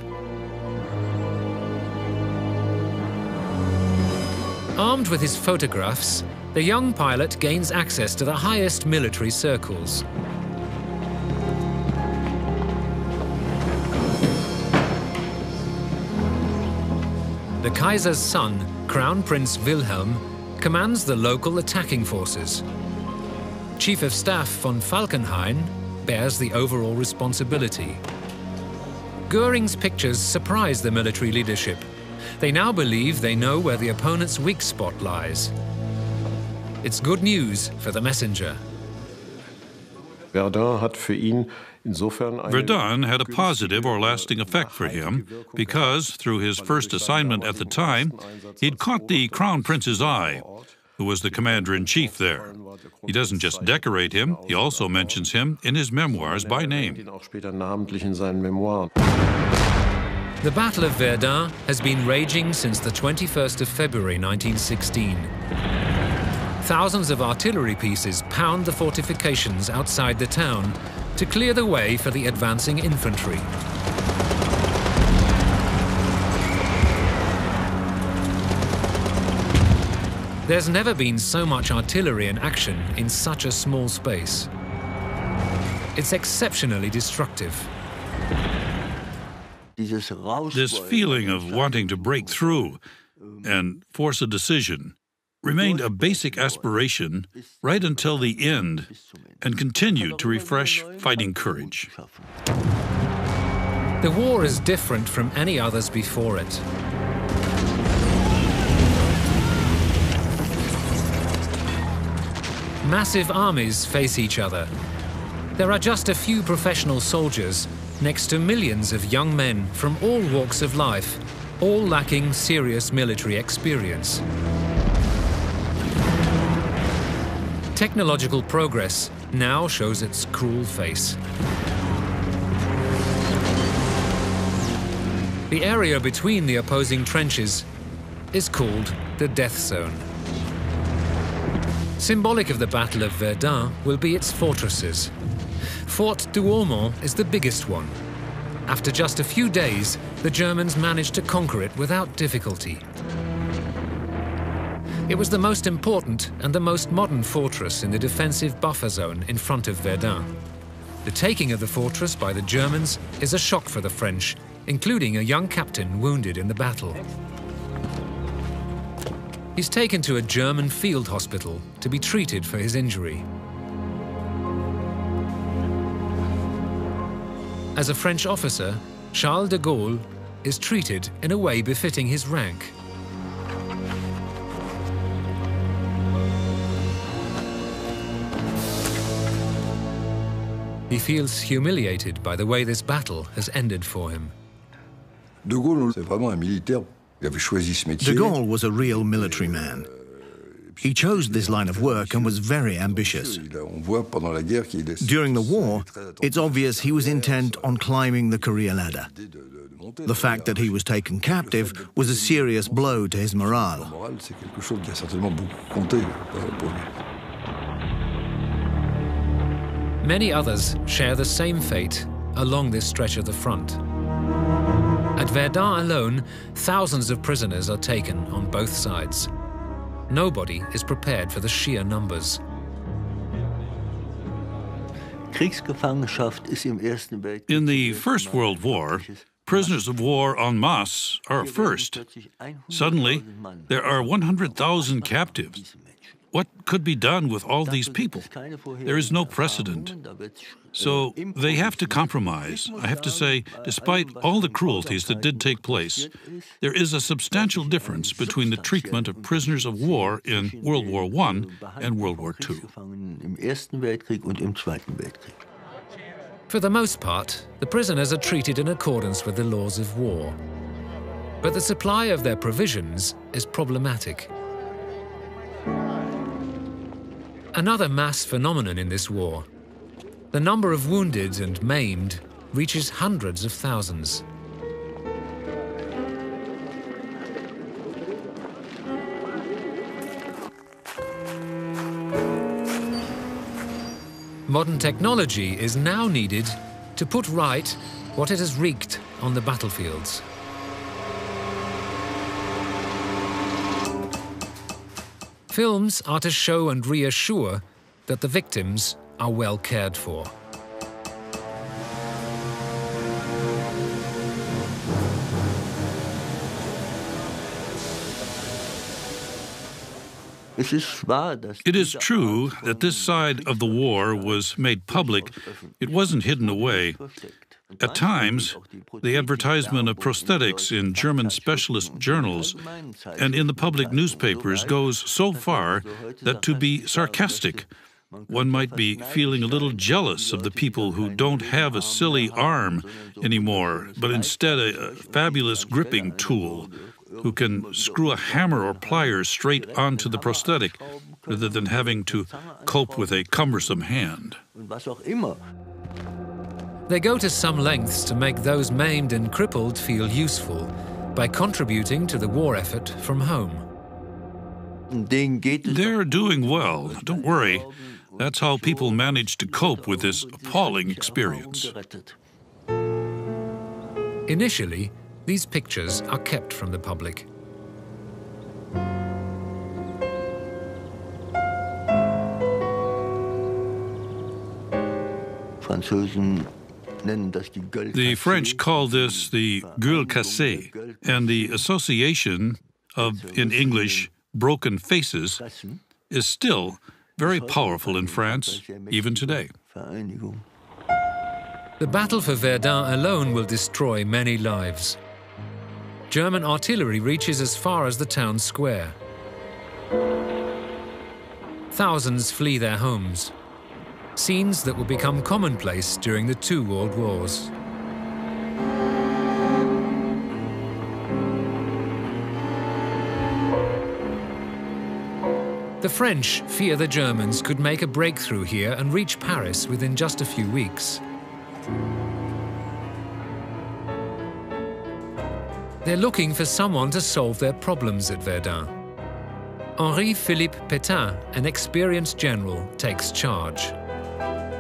S1: Armed with his photographs, the young pilot gains access to the highest military circles. The Kaiser's son, Crown Prince Wilhelm, commands the local attacking forces. Chief of Staff von Falkenhayn bears the overall responsibility. Göring's pictures surprise the military leadership. They now believe they know where the opponent's weak spot lies. It's good news for the messenger.
S11: Verdun
S4: had a positive or lasting effect for him because, through his first assignment at the time, he'd caught the Crown Prince's eye, who was the commander-in-chief there. He doesn't just decorate him, he also mentions him in his memoirs by name.
S1: The Battle of Verdun has been raging since the 21st of February 1916. Thousands of artillery pieces pound the fortifications outside the town to clear the way for the advancing infantry. There's never been so much artillery in action in such a small space. It's exceptionally destructive.
S4: This feeling of wanting to break through and force a decision remained a basic aspiration right until the end and continued to refresh fighting courage.
S1: The war is different from any others before it. Massive armies face each other. There are just a few professional soldiers next to millions of young men from all walks of life, all lacking serious military experience. Technological progress now shows its cruel face. The area between the opposing trenches is called the death zone. Symbolic of the Battle of Verdun will be its fortresses. Fort Douaumont is the biggest one. After just a few days, the Germans managed to conquer it without difficulty. It was the most important and the most modern fortress in the defensive buffer zone in front of Verdun. The taking of the fortress by the Germans is a shock for the French, including a young captain wounded in the battle. He's taken to a German field hospital to be treated for his injury. As a French officer, Charles de Gaulle is treated in a way befitting his rank. He feels humiliated by the way this battle has ended for him.
S11: De Gaulle was a real military man. He chose this line of work and was very ambitious. During the war, it's obvious he was intent on climbing the career ladder. The fact that he was taken captive was a serious blow to his morale.
S1: Many others share the same fate along this stretch of the front. At Verdun alone, thousands of prisoners are taken on both sides. Nobody is prepared for the sheer numbers.
S4: In the First World War, prisoners of war en masse are first. Suddenly, there are 100,000 captives. What could be done with all these people? There is no precedent. So they have to compromise. I have to say, despite all the cruelties that did take place, there is a substantial difference between the treatment of prisoners of war in World War I and World War II.
S1: For the most part, the prisoners are treated in accordance with the laws of war. But the supply of their provisions is problematic. Another mass phenomenon in this war. The number of wounded and maimed reaches hundreds of thousands. Modern technology is now needed to put right what it has wreaked on the battlefields. Films are to show and reassure that the victims are well cared for.
S4: It is true that this side of the war was made public. It wasn't hidden away. At times, the advertisement of prosthetics in German specialist journals and in the public newspapers goes so far that, to be sarcastic, one might be feeling a little jealous of the people who don't have a silly arm anymore, but instead a fabulous gripping tool, who can screw a hammer or pliers straight onto the prosthetic rather than having to cope with a cumbersome hand.
S1: They go to some lengths to make those maimed and crippled feel useful by contributing to the war effort from home.
S4: They're doing well, don't worry. That's how people manage to cope with this appalling experience.
S1: Initially, these pictures are kept from the public.
S4: The French call this the gueule cassée, and the association of, in English, broken faces, is still very powerful in France, even today.
S1: The battle for Verdun alone will destroy many lives. German artillery reaches as far as the town square. Thousands flee their homes. Scenes that will become commonplace during the two world wars. The French fear the Germans could make a breakthrough here and reach Paris within just a few weeks. They're looking for someone to solve their problems at Verdun. Henri-Philippe Pétain, an experienced general, takes charge.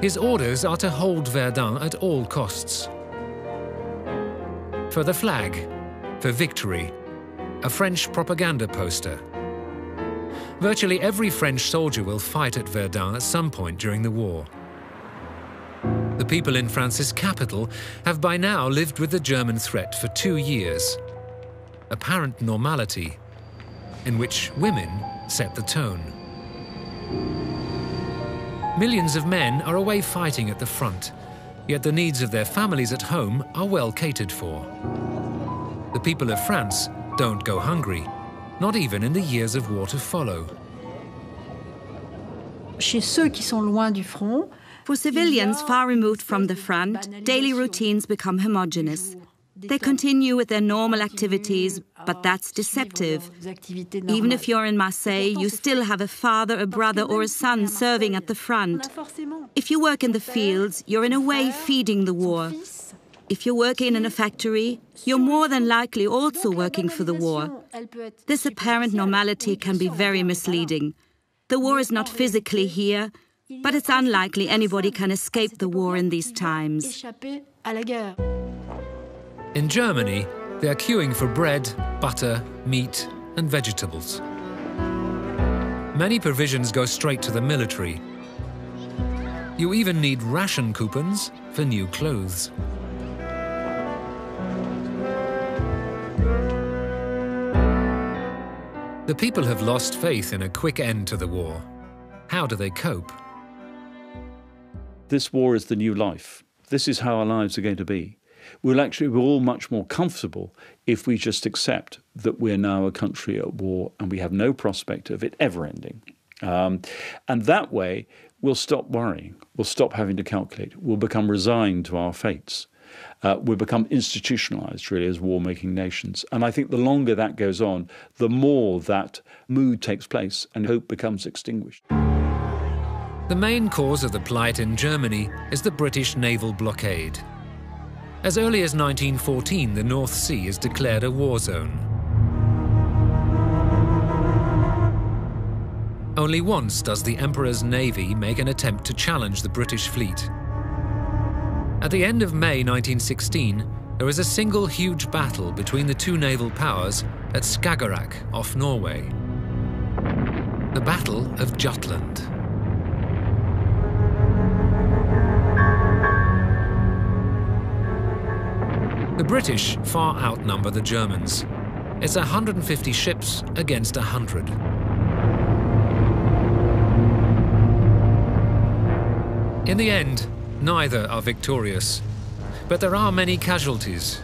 S1: His orders are to hold Verdun at all costs. For the flag, for victory, a French propaganda poster. Virtually every French soldier will fight at Verdun at some point during the war. The people in France's capital have by now lived with the German threat for 2 years. Apparent normality, in which women set the tone. Millions of men are away fighting at the front, yet the needs of their families at home are well catered for. The people of France don't go hungry, not even in the years of war to follow.
S12: For civilians far removed from the front, daily routines become homogeneous. They continue with their normal activities, but that's deceptive. Even if you're in Marseille, you still have a father, a brother, or a son serving at the front. If you work in the fields, you're in a way feeding the war. If you're working in a factory, you're more than likely also working for the war. This apparent normality can be very misleading. The war is not physically here, but it's unlikely anybody can escape the war in these times.
S1: In Germany, they are queuing for bread, butter, meat, and vegetables. Many provisions go straight to the military. You even need ration coupons for new clothes. The people have lost faith in a quick end to the war. How do they cope?
S10: This war is the new life. This is how our lives are going to be. We'll actually be all much more comfortable if we just accept that we're now a country at war and we have no prospect of it ever ending. And that way, we'll stop worrying. We'll stop having to calculate. We'll become resigned to our fates. We'll become institutionalized, really, as war-making nations. And I think the longer that goes on, the more that mood takes place and hope becomes extinguished.
S1: The main cause of the plight in Germany is the British naval blockade. As early as 1914, the North Sea is declared a war zone. Only once does the Emperor's navy make an attempt to challenge the British fleet. At the end of May 1916, there is a single huge battle between the two naval powers at Skagerrak off Norway. The Battle of Jutland. The British far outnumber the Germans. It's 150 ships against 100. In the end, neither are victorious, but there are many casualties.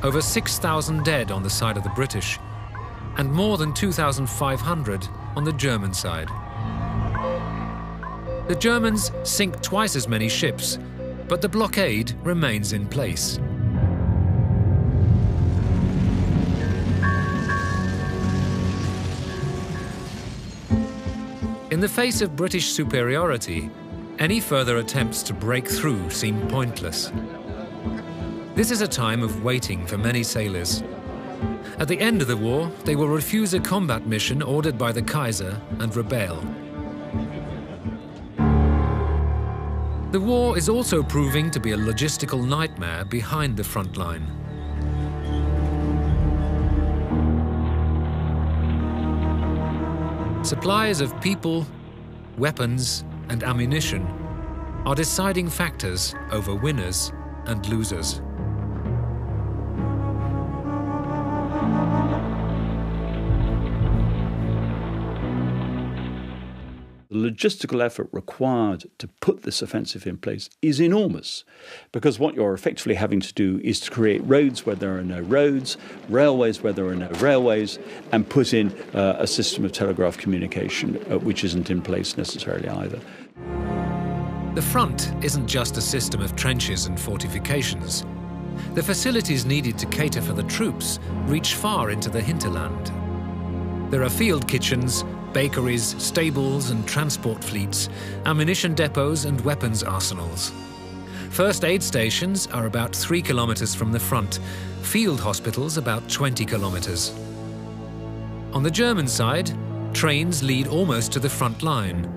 S1: Over 6,000 dead on the side of the British, and more than 2,500 on the German side. The Germans sink twice as many ships, but the blockade remains in place. In the face of British superiority, any further attempts to break through seem pointless. This is a time of waiting for many sailors. At the end of the war, they will refuse a combat mission ordered by the Kaiser and rebel. The war is also proving to be a logistical nightmare behind the front line. Supplies of people, weapons, and ammunition are deciding factors over winners and losers.
S10: The logistical effort required to put this offensive in place is enormous, because what you're effectively having to do is to create roads where there are no roads, railways where there are no railways, and put in a system of telegraph communication which isn't in place necessarily either.
S1: The front isn't just a system of trenches and fortifications. The facilities needed to cater for the troops reach far into the hinterland. There are field kitchens, bakeries, stables and transport fleets, ammunition depots and weapons arsenals. First aid stations are about 3 kilometers from the front, field hospitals about 20 kilometers. On the German side, trains lead almost to the front line,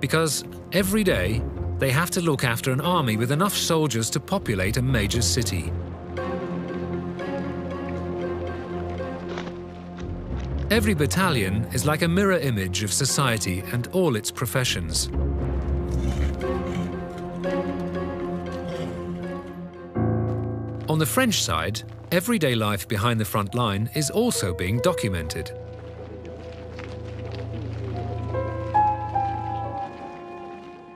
S1: because every day they have to look after an army with enough soldiers to populate a major city. Every battalion is like a mirror image of society and all its professions. On the French side, everyday life behind the front line is also being documented.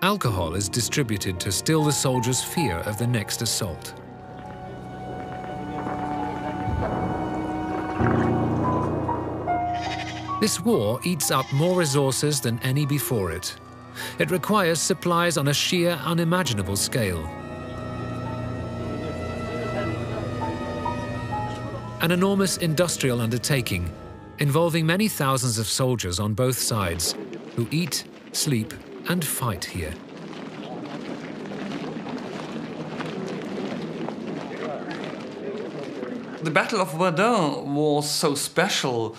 S1: Alcohol is distributed to still the soldiers' fear of the next assault. This war eats up more resources than any before it. It requires supplies on a sheer, unimaginable scale. An enormous industrial undertaking involving many thousands of soldiers on both sides who eat, sleep, and fight here.
S5: The Battle of Verdun was so special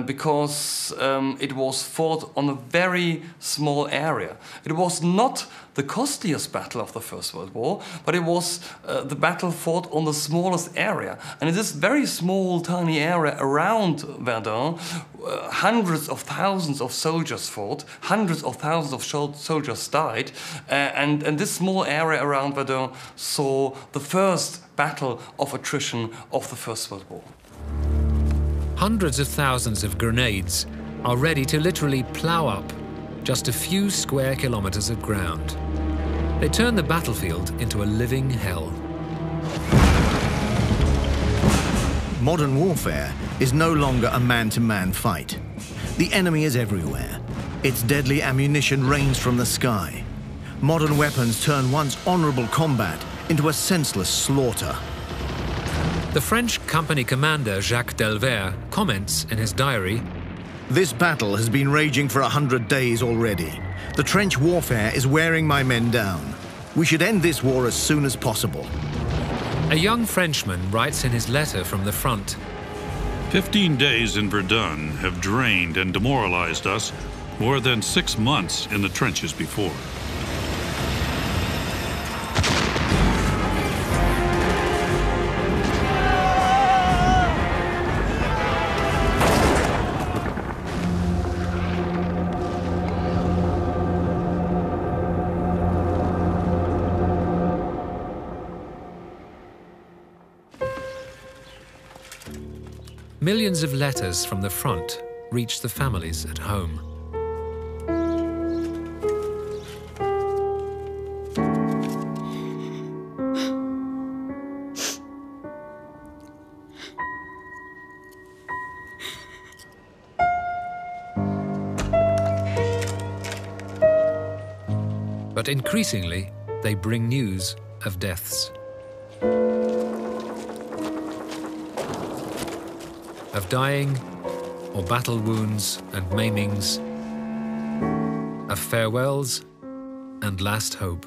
S5: because it was fought on a very small area. It was not the costliest battle of the First World War, but it was the battle fought on the smallest area. And in this very small, tiny area around Verdun, hundreds of thousands of soldiers fought, hundreds of thousands of soldiers died, and this small area around Verdun saw the first battle of attrition of the First World War.
S1: Hundreds of thousands of grenades are ready to literally plough up just a few square kilometers of ground. They turn the battlefield into a living hell.
S8: Modern warfare is no longer a man-to-man fight. The enemy is everywhere. Its deadly ammunition rains from the sky. Modern weapons turn once honorable combat into a senseless slaughter.
S1: The French company commander Jacques Delvert comments in his diary,
S8: "This battle has been raging for 100 days already. The trench warfare is wearing my men down. We should end this war as soon as possible."
S1: A young Frenchman writes in his letter from the front,
S4: 15 days in Verdun have drained and demoralized us more than 6 months in the trenches before.
S1: Millions of letters from the front reach the families at home. But increasingly, they bring news of deaths. Of dying or battle wounds and maimings, of farewells and last hope.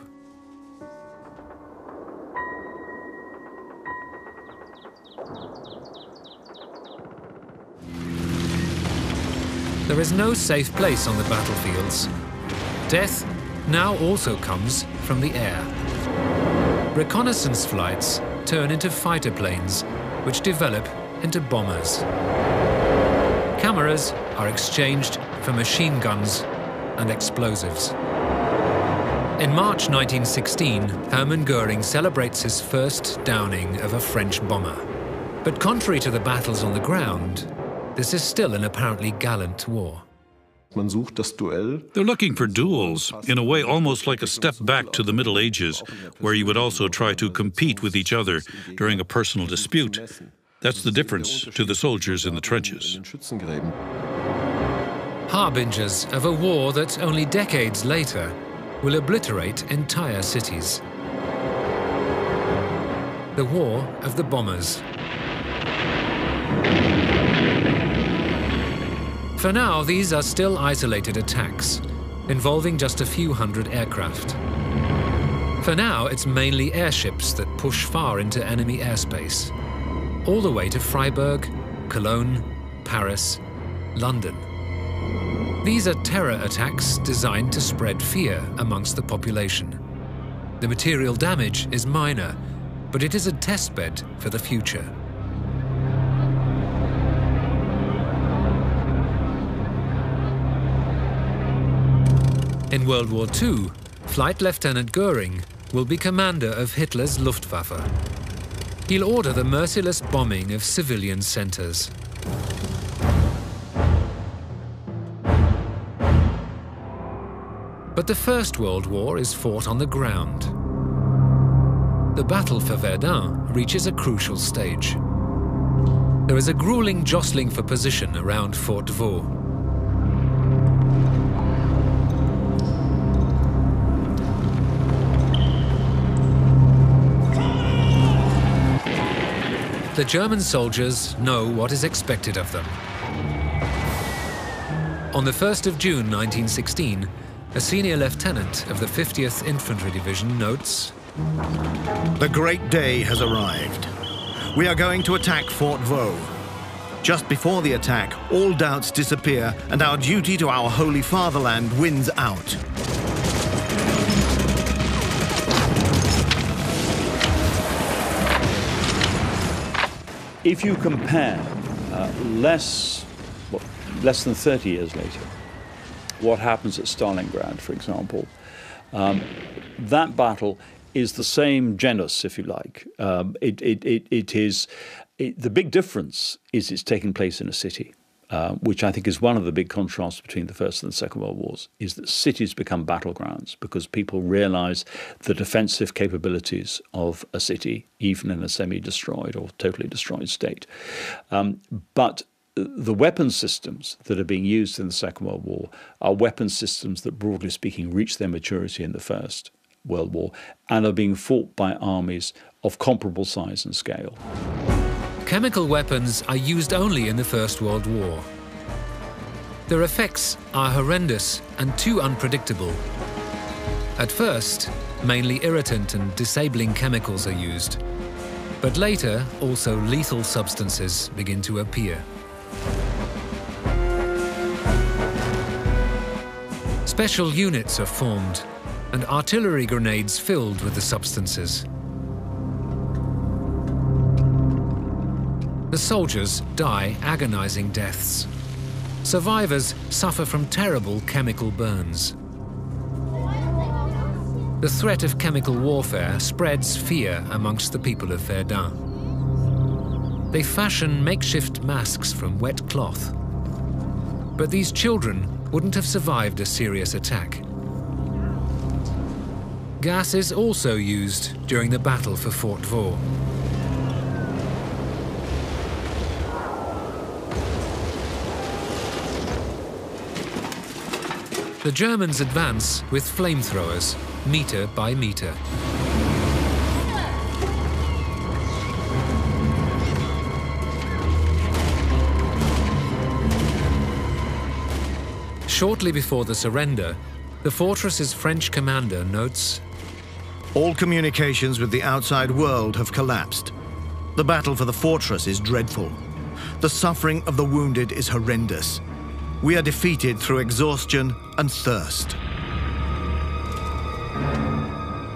S1: There is no safe place on the battlefields. Death now also comes from the air. Reconnaissance flights turn into fighter planes, which develop into bombers. Cameras are exchanged for machine guns and explosives. In March 1916, Hermann Göring celebrates his first downing of a French bomber. But contrary to the battles on the ground, this is still an apparently gallant war.
S4: They're looking for duels, in a way almost like a step back to the Middle Ages, where you would also try to compete with each other during a personal dispute. That's the difference to the soldiers in the trenches.
S1: Harbingers of a war that only decades later will obliterate entire cities. The War of the Bombers. For now, these are still isolated attacks, involving just a few hundred aircraft. For now, it's mainly airships that push far into enemy airspace, all the way to Freiburg, Cologne, Paris, London. These are terror attacks designed to spread fear amongst the population. The material damage is minor, but it is a testbed for the future. In World War II, Flight Lieutenant Göring will be commander of Hitler's Luftwaffe. He'll order the merciless bombing of civilian centers. But the First World War is fought on the ground. The battle for Verdun reaches a crucial stage. There is a grueling jostling for position around Fort Vaux. The German soldiers know what is expected of them. On the 1st of June 1916, a senior lieutenant of the 50th Infantry Division notes,
S8: "The great day has arrived. We are going to attack Fort Vaux. Just before the attack, all doubts disappear and our duty to our holy fatherland wins out."
S10: If you compare less than 30 years later, what happens at Stalingrad, for example, that battle is the same genus, if you like. It is The big difference is it's taking place in a city, which I think is one of the big contrasts between the First and the Second World Wars, is that cities become battlegrounds because people realize the defensive capabilities of a city, even in a semi-destroyed or totally destroyed state. But the weapon systems that are being used in the Second World War are weapon systems that, broadly speaking, reached their maturity in the First World War and are being fought by armies of comparable size and scale.
S1: Chemical weapons are used only in the First World War. Their effects are horrendous and too unpredictable. At first, mainly irritant and disabling chemicals are used, but later also lethal substances begin to appear. Special units are formed and artillery grenades filled with the substances. The soldiers die agonizing deaths. Survivors suffer from terrible chemical burns. The threat of chemical warfare spreads fear amongst the people of Verdun. They fashion makeshift masks from wet cloth. But these children wouldn't have survived a serious attack. Gas is also used during the battle for Fort Vaux. The Germans advance with flamethrowers, meter by meter. Shortly before the surrender, the fortress's French commander notes,
S8: "All communications with the outside world have collapsed. The battle for the fortress is dreadful. The suffering of the wounded is horrendous. We are defeated through exhaustion and thirst."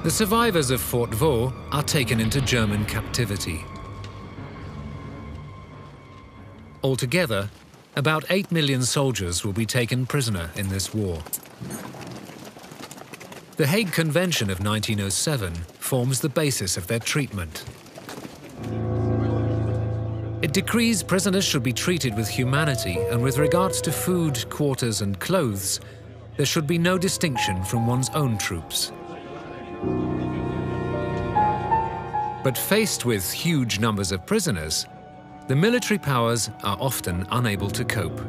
S1: The survivors of Fort Vaux are taken into German captivity. Altogether, about 8 million soldiers will be taken prisoner in this war. The Hague Convention of 1907 forms the basis of their treatment. It decrees prisoners should be treated with humanity, and with regards to food, quarters and clothes, there should be no distinction from one's own troops. But faced with huge numbers of prisoners, the military powers are often unable to cope.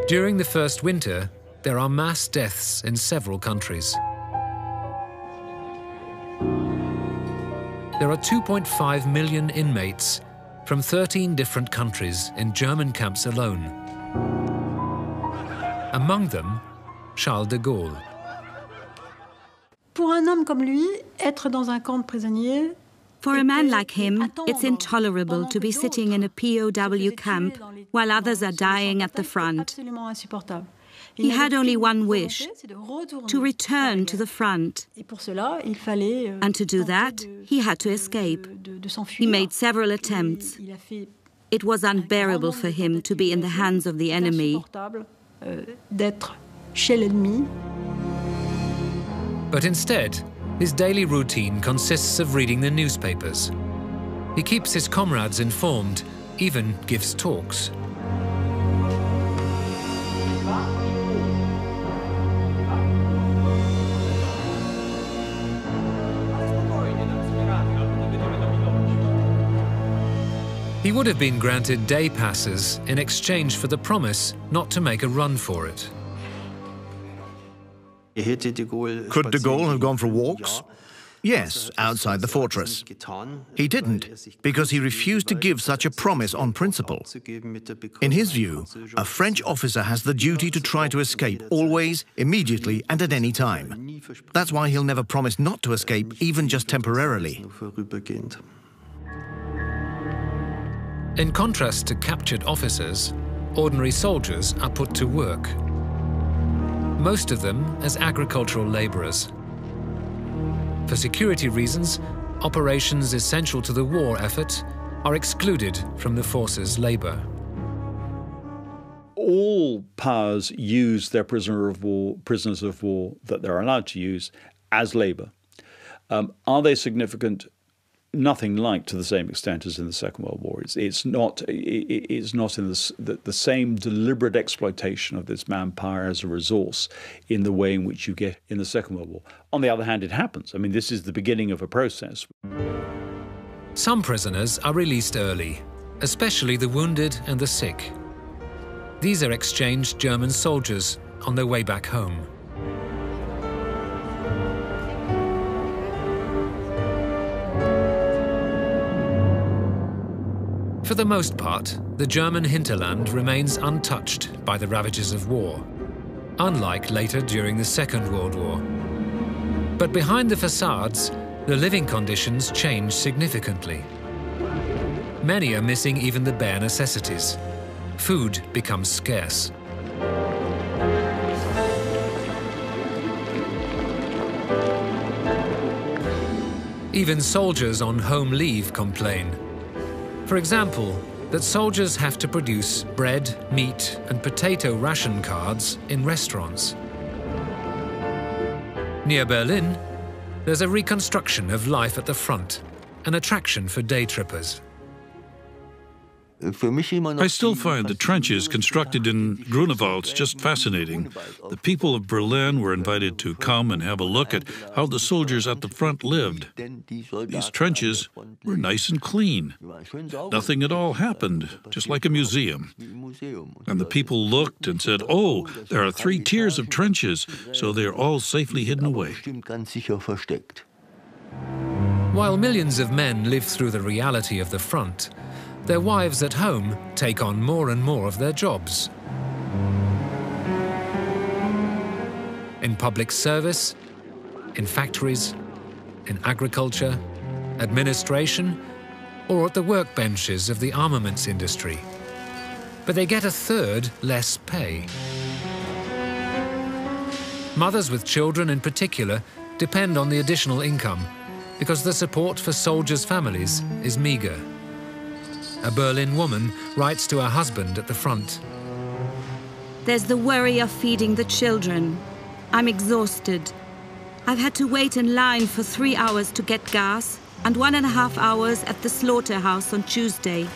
S1: During the first winter, there are mass deaths in several countries. There are 2.5 million inmates from 13 different countries in German camps alone. Among them, Charles de Gaulle.
S13: Pour un homme comme lui, être dans un camp de prisonniers.
S12: For a man like him, it's intolerable to be sitting in a POW camp while others are dying at the front. He had only one wish, to return to the front. And to do that, he had to escape. He made several attempts. It was unbearable for him to be in the hands of the enemy.
S1: But instead, his daily routine consists of reading the newspapers. He keeps his comrades informed, even gives talks. He would have been granted day passes in exchange for the promise not to make a run for it.
S8: Could de Gaulle have gone for walks? Yes, outside the fortress. He didn't, because he refused to give such a promise on principle. In his view, a French officer has the duty to try to escape always, immediately, and at any time. That's why he'll never promise not to escape, even just temporarily.
S1: In contrast to captured officers, ordinary soldiers are put to work. Most of them as agricultural laborers. For security reasons, operations essential to the war effort are excluded from the force's labor.
S10: All powers use their prisoners of war that they're allowed to use as labor. Are they significant? Nothing like to the same extent as in the Second World War. It's not in the same deliberate exploitation of this manpower as a resource in the way in which you get in the Second World War. On the other hand, it happens. I mean, this is the beginning of a process.
S1: Some prisoners are released early, especially the wounded and the sick. These are exchanged German soldiers on their way back home. For the most part, the German hinterland remains untouched by the ravages of war, unlike later during the Second World War. But behind the facades, the living conditions change significantly. Many are missing even the bare necessities. Food becomes scarce. Even soldiers on home leave complain. For example, that soldiers have to produce bread, meat and potato ration cards in restaurants. Near Berlin, there's a reconstruction of life at the front, an attraction for day trippers.
S4: I still find the trenches constructed in Grunewalds just fascinating. The people of Berlin were invited to come and have a look at how the soldiers at the front lived. These trenches were nice and clean. Nothing at all happened, just like a museum. And the people looked and said, "Oh, there are 3 tiers of trenches, so they're all safely hidden away."
S1: While millions of men live through the reality of the front, their wives at home take on more and more of their jobs. In public service, in factories, in agriculture, administration, or at the workbenches of the armaments industry. But they get a third less pay. Mothers with children in particular depend on the additional income because the support for soldiers' families is meagre. A Berlin woman writes to her husband at the front.
S12: There's the worry of feeding the children. I'm exhausted. I've had to wait in line for 3 hours to get gas and 1.5 hours at the slaughterhouse on Tuesday.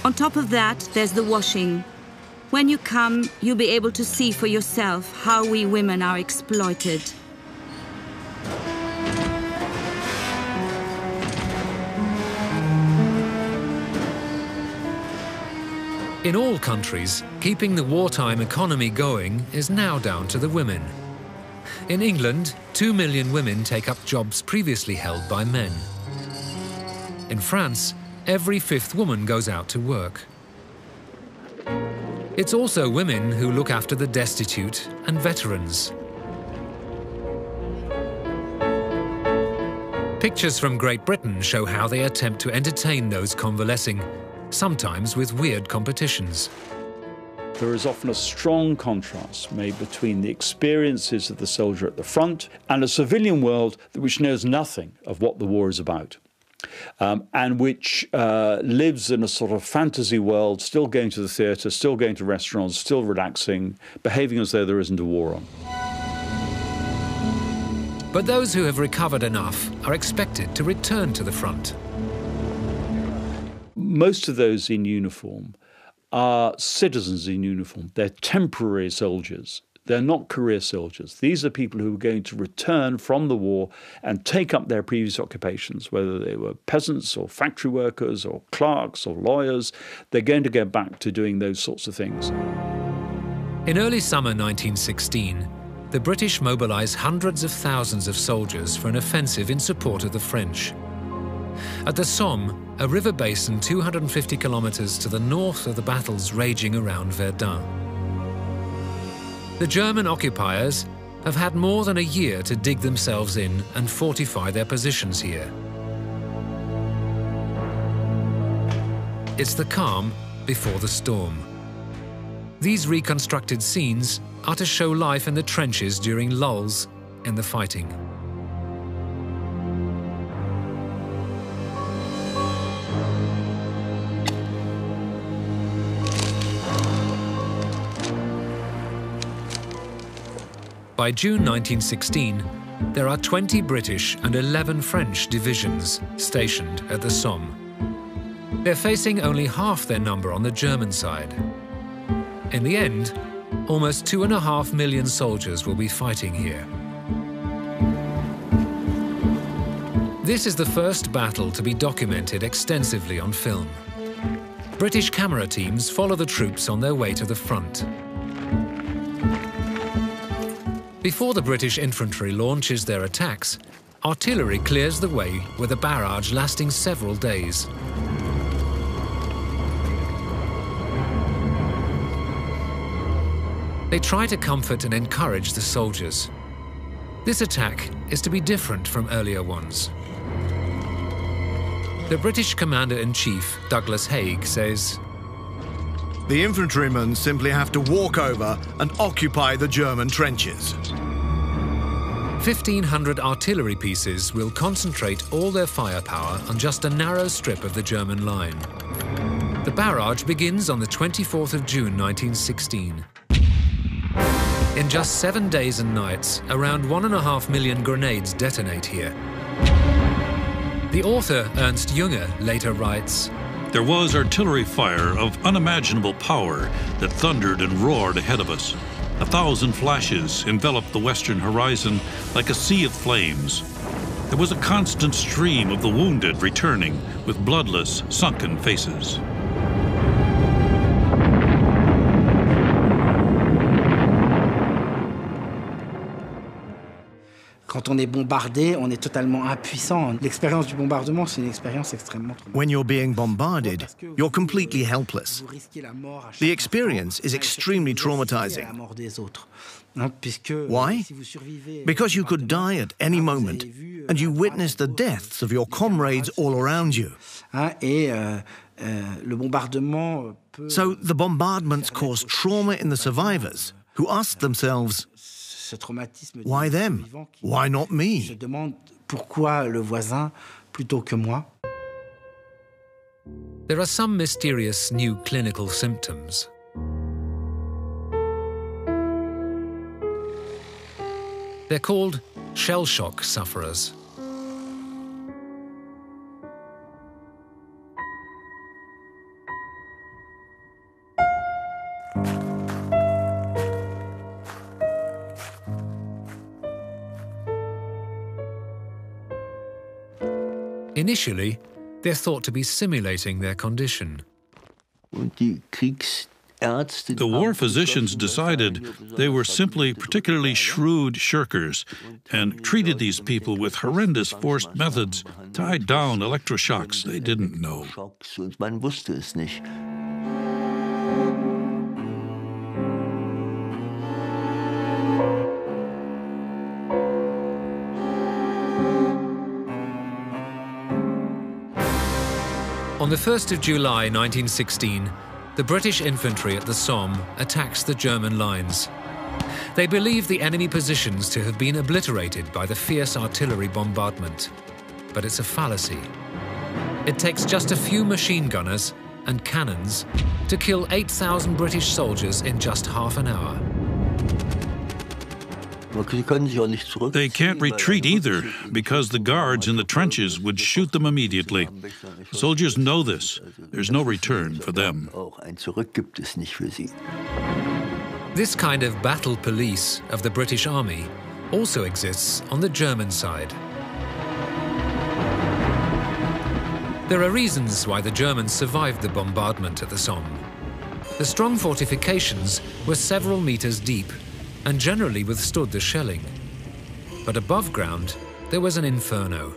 S12: On top of that, there's the washing. When you come, you'll be able to see for yourself how we women are exploited.
S1: In all countries, keeping the wartime economy going is now down to the women. In England, 2 million women take up jobs previously held by men. In France, every 5th woman goes out to work. It's also women who look after the destitute and veterans. Pictures from Great Britain show how they attempt to entertain those convalescing, sometimes with weird competitions.
S10: There is often a strong contrast made between the experiences of the soldier at the front and a civilian world which knows nothing of what the war is about, and which lives in a sort of fantasy world, still going to the theatre, still going to restaurants, still relaxing, behaving as though there isn't a war on.
S1: But those who have recovered enough are expected to return to the front.
S10: Most of those in uniform are citizens in uniform. They're temporary soldiers. They're not career soldiers. These are people who are going to return from the war and take up their previous occupations, whether they were peasants or factory workers or clerks or lawyers. They're going to go back to doing those sorts of things.
S1: In early summer 1916, the British mobilise hundreds of thousands of soldiers for an offensive in support of the French. At the Somme, a river basin 250 kilometers to the north of the battles raging around Verdun. The German occupiers have had more than a year to dig themselves in and fortify their positions here. It's the calm before the storm. These reconstructed scenes are to show life in the trenches during lulls in the fighting. By June 1916, There are 20 British and 11 French divisions stationed at the Somme. They're facing only half their number on the German side. In the end, almost 2.5 million soldiers will be fighting here. This is the first battle to be documented extensively on film. British camera teams follow the troops on their way to the front. Before the British infantry launches their attacks, artillery clears the way with a barrage lasting several days. They try to comfort and encourage the soldiers. This attack is to be different from earlier ones. The British Commander-in-Chief, Douglas Haig, says,
S11: "The infantrymen simply have to walk over and occupy the German trenches."
S1: 1,500 artillery pieces will concentrate all their firepower on just a narrow strip of the German line. The barrage begins on the 24th of June 1916. In just 7 days and nights, around 1.5 million grenades detonate here. The author Ernst Junger later writes,
S4: "There was artillery fire of unimaginable power that thundered and roared ahead of us. 1,000 flashes enveloped the western horizon like a sea of flames. There was a constant stream of the wounded returning with bloodless, sunken faces."
S14: Quand on est bombardé, on est totalement impuissant. L'expérience du bombardement, c'est une expérience extrêmement traumatique.
S11: When you're being bombarded, you're completely helpless. The experience is extremely traumatizing. Why? Because you could die at any moment, and you witness the deaths of your comrades all around you. So the bombardments cause trauma in the survivors, who ask themselves, why them? Why not me?
S1: There are some mysterious new clinical symptoms. They're called shell shock sufferers. Initially, they're thought to be simulating their condition.
S4: The war physicians decided they were simply particularly shrewd shirkers and treated these people with horrendous forced methods, tied down electroshocks they didn't know.
S1: On the 1st of July 1916, the British infantry at the Somme attacks the German lines. They believe the enemy positions to have been obliterated by the fierce artillery bombardment. But it's a fallacy. It takes just a few machine gunners and cannons to kill 8,000 British soldiers in just half an hour.
S4: They can't retreat either, because the guards in the trenches would shoot them immediately. Soldiers know this. There's no return for them.
S1: This kind of battle police of the British Army also exists on the German side. There are reasons why the Germans survived the bombardment at the Somme. The strong fortifications were several meters deep and generally withstood the shelling. But above ground, there was an inferno.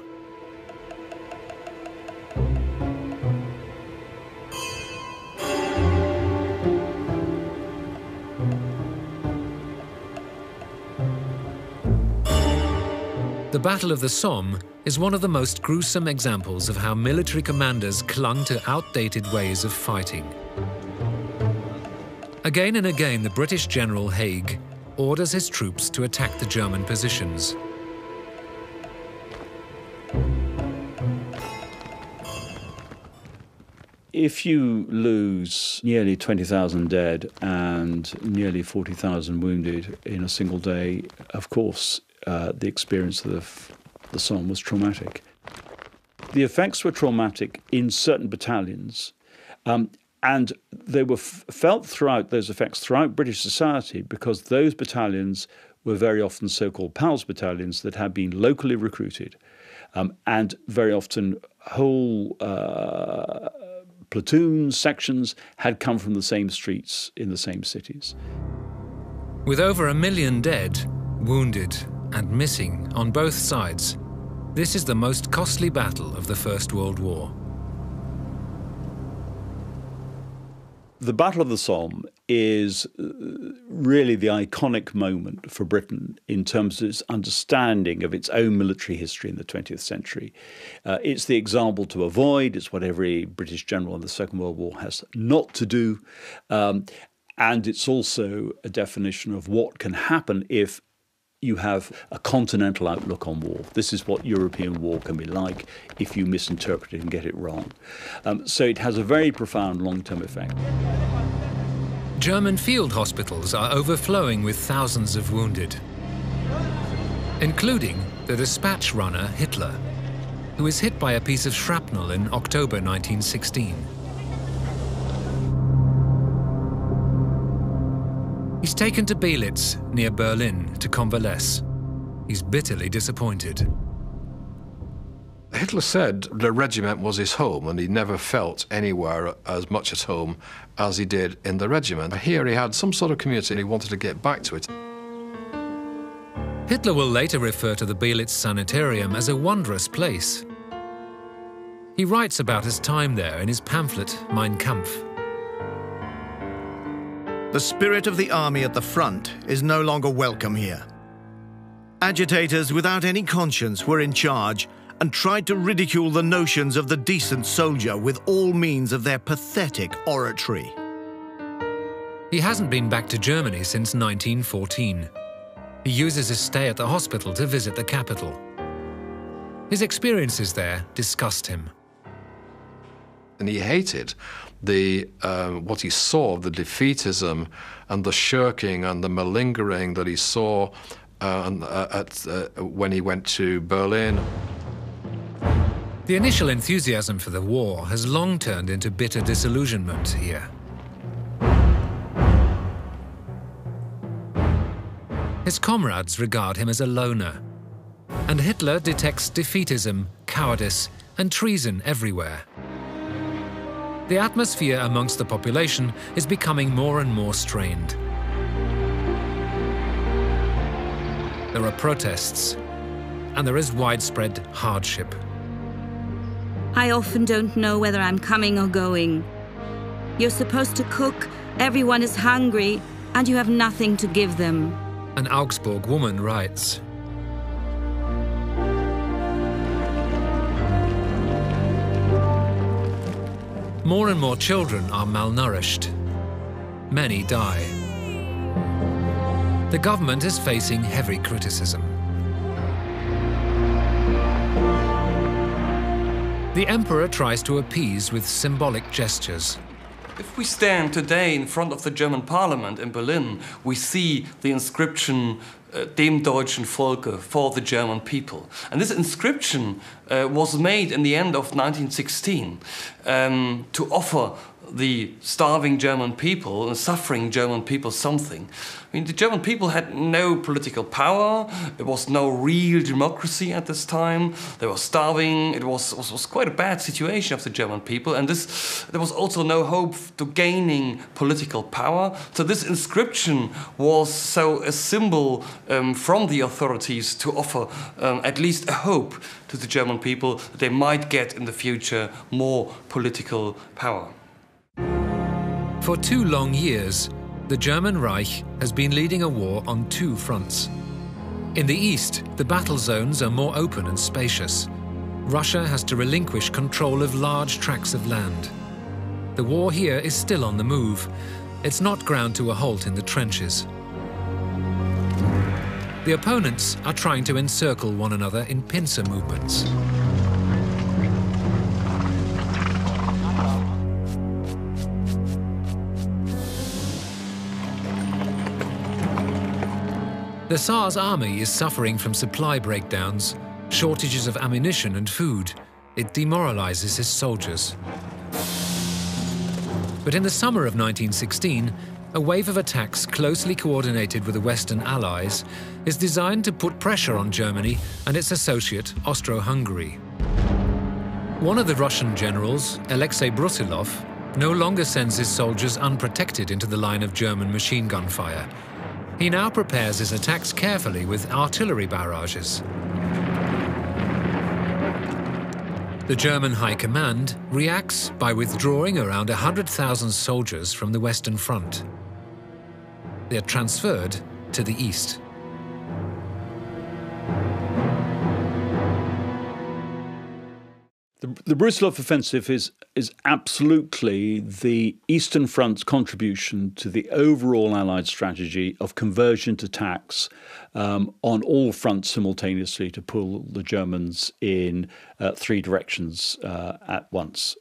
S1: The Battle of the Somme is one of the most gruesome examples of how military commanders clung to outdated ways of fighting. Again and again, the British General Haig orders his troops to attack the German positions.
S10: If you lose nearly 20,000 dead and nearly 40,000 wounded in a single day, of course, the experience of the Somme was traumatic. The effects were traumatic in certain battalions, and they were felt throughout, those effects throughout British society, because those battalions were very often so-called PALS battalions that had been locally recruited, and very often whole platoons, sections had come from the same streets in the same cities.
S1: With over 1 million dead, wounded and missing on both sides, this is the most costly battle of the First World War.
S10: The Battle of the Somme is really the iconic moment for Britain in terms of its understanding of its own military history in the 20th century. It's the example to avoid. It's what every British general in the Second World War has not to do. And it's also a definition of what can happen if you have a continental outlook on war. This is what European war can be like if you misinterpret it and get it wrong. So it has a very profound long-term effect.
S1: German field hospitals are overflowing with thousands of wounded, including the dispatch runner Hitler, who was hit by a piece of shrapnel in October 1916. He's taken to Belitz, near Berlin, to convalesce. He's bitterly disappointed.
S2: Hitler said the regiment was his home, and he never felt anywhere as much at home as he did in the regiment. Here he had some sort of community and he wanted to get back to it.
S1: Hitler will later refer to the Belitz Sanitarium as a wondrous place. He writes about his time there in his pamphlet, Mein Kampf.
S11: The spirit of the army at the front is no longer welcome here. Agitators without any conscience were in charge and tried to ridicule the notions of the decent soldier with all means of their pathetic oratory.
S1: He hasn't been back to Germany since 1914. He uses his stay at the hospital to visit the capital. His experiences there disgust him.
S2: And he hated what he saw, the defeatism and the shirking and the malingering that he saw when he went to Berlin.
S1: The initial enthusiasm for the war has long turned into bitter disillusionment here. His comrades regard him as a loner, and Hitler detects defeatism, cowardice, and treason everywhere. The atmosphere amongst the population is becoming more and more strained. There are protests, and there is widespread hardship.
S12: I often don't know whether I'm coming or going. You're supposed to cook, everyone is hungry, and you have nothing to give them.
S1: An Augsburg woman writes, more and more children are malnourished. Many die. The government is facing heavy criticism. The emperor tries to appease with symbolic gestures.
S5: If we stand today in front of the German parliament in Berlin, we see the inscription Dem deutschen Volke, for the German people. And this inscription was made in the end of 1916 to offer the starving German people and suffering German people something. I mean, the German people had no political power. There was no real democracy at this time. They were starving. It was quite a bad situation of the German people. And there was also no hope to gaining political power. So this inscription was so a symbol from the authorities to offer at least a hope to the German people that they might get in the future more political power.
S1: For 2 long years, the German Reich has been leading a war on 2 fronts. In the east, the battle zones are more open and spacious. Russia has to relinquish control of large tracts of land. The war here is still on the move. It's not ground to a halt in the trenches. The opponents are trying to encircle one another in pincer movements. The Tsar's army is suffering from supply breakdowns, shortages of ammunition and food. It demoralizes his soldiers. But in the summer of 1916, a wave of attacks closely coordinated with the Western Allies is designed to put pressure on Germany and its associate, Austro-Hungary. One of the Russian generals, Alexei Brusilov, no longer sends his soldiers unprotected into the line of German machine gun fire. He now prepares his attacks carefully with artillery barrages. The German High Command reacts by withdrawing around 100,000 soldiers from the Western Front. They are transferred to the east.
S10: The Brusilov offensive is absolutely the Eastern Front's contribution to the overall Allied strategy of convergent attacks on all fronts simultaneously to pull the Germans in three directions at once.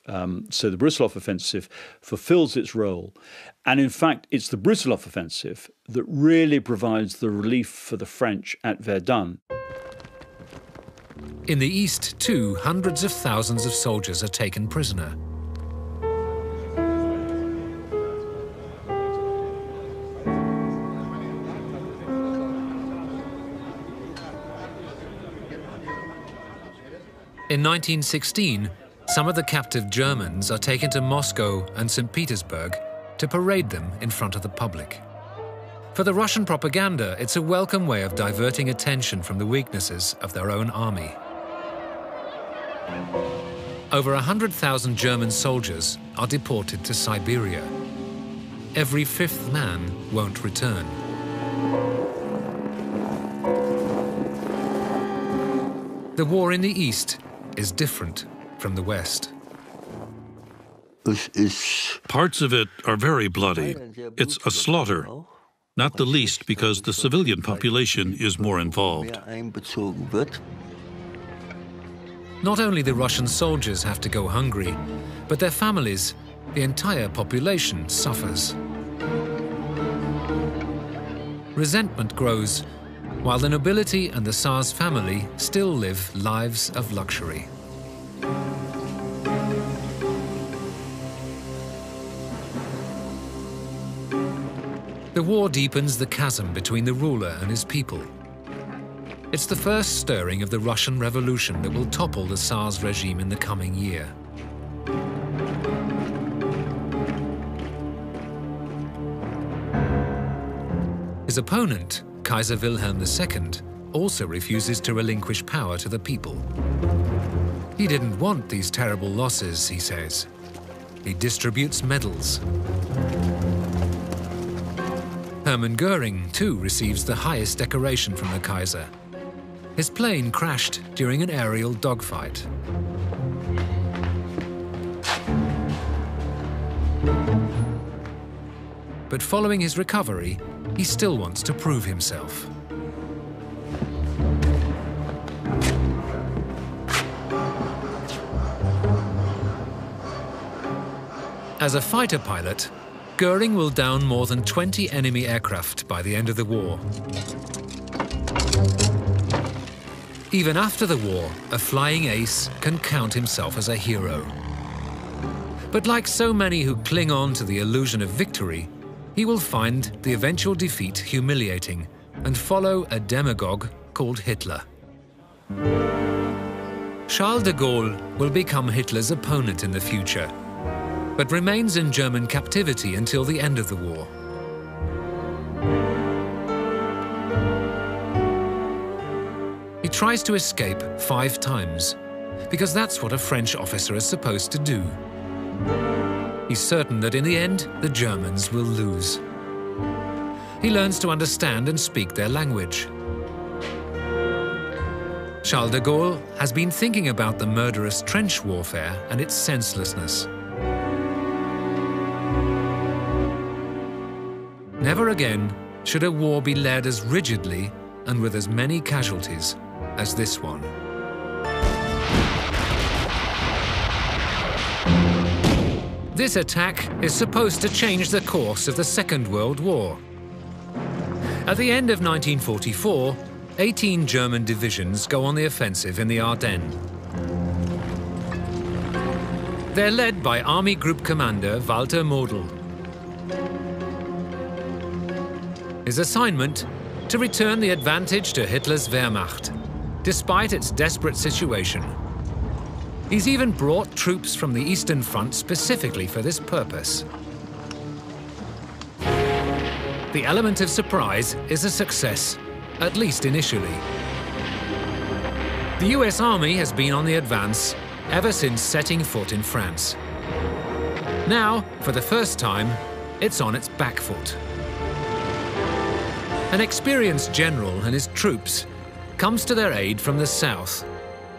S10: So the Brusilov offensive fulfills its role. And in fact, it's the Brusilov offensive that really provides the relief for the French at Verdun.
S1: In the east, too, hundreds of thousands of soldiers are taken prisoner. In 1916, some of the captive Germans are taken to Moscow and St. Petersburg to parade them in front of the public. For the Russian propaganda, it's a welcome way of diverting attention from the weaknesses of their own army. Over 100,000 German soldiers are deported to Siberia. Every fifth man won't return. The war in the East is different from the West.
S4: Parts of it are very bloody. It's a slaughter, not the least because the civilian population is more involved.
S1: Not only the Russian soldiers have to go hungry, but their families, the entire population, suffers. Resentment grows, while the nobility and the Tsar's family still live lives of luxury. The war deepens the chasm between the ruler and his people. It's the first stirring of the Russian Revolution that will topple the Tsar's regime in the coming year. His opponent, Kaiser Wilhelm II, also refuses to relinquish power to the people. He didn't want these terrible losses, he says. He distributes medals. Hermann Goering, too, receives the highest decoration from the Kaiser. His plane crashed during an aerial dogfight. But following his recovery, he still wants to prove himself. As a fighter pilot, Goering will down more than 20 enemy aircraft by the end of the war. Even after the war, a flying ace can count himself as a hero. But like so many who cling on to the illusion of victory, he will find the eventual defeat humiliating and follow a demagogue called Hitler. Charles de Gaulle will become Hitler's opponent in the future, but remains in German captivity until the end of the war. He tries to escape 5 times, because that's what a French officer is supposed to do. He's certain that in the end, the Germans will lose. He learns to understand and speak their language. Charles de Gaulle has been thinking about the murderous trench warfare and its senselessness. Never again should a war be led as rigidly and with as many casualties as this one. This attack is supposed to change the course of the Second World War. At the end of 1944, 18 German divisions go on the offensive in the Ardennes. They're led by Army Group Commander Walter Model. His assignment? To return the advantage to Hitler's Wehrmacht, despite its desperate situation. He's even brought troops from the Eastern Front specifically for this purpose. The element of surprise is a success, at least initially. The US Army has been on the advance ever since setting foot in France. Now, for the first time, it's on its back foot. An experienced general and his troops comes to their aid from the south,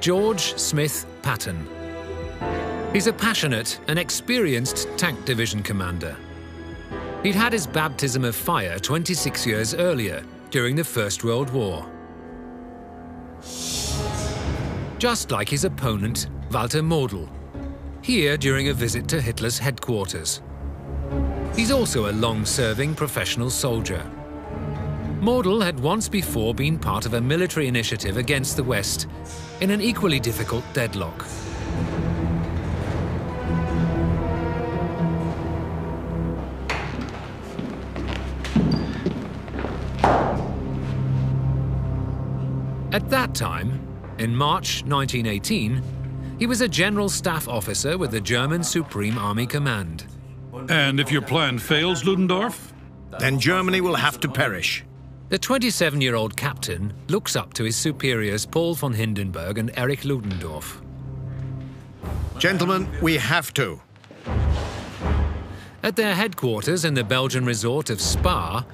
S1: George Smith Patton. He's a passionate and experienced tank division commander. He'd had his baptism of fire 26 years earlier, during the First World War. Just like his opponent, Walter Model, here during a visit to Hitler's headquarters. He's also a long-serving professional soldier. Model had once before been part of a military initiative against the West in an equally difficult deadlock. At that time, in March 1918, he was a General Staff Officer with the German Supreme Army Command.
S4: And if your plan fails, Ludendorff?
S11: Then Germany will have to perish.
S1: The 27-year-old captain looks up to his superiors Paul von Hindenburg and Erich Ludendorff.
S11: Gentlemen, we have to.
S1: At their headquarters in the Belgian resort of Spa,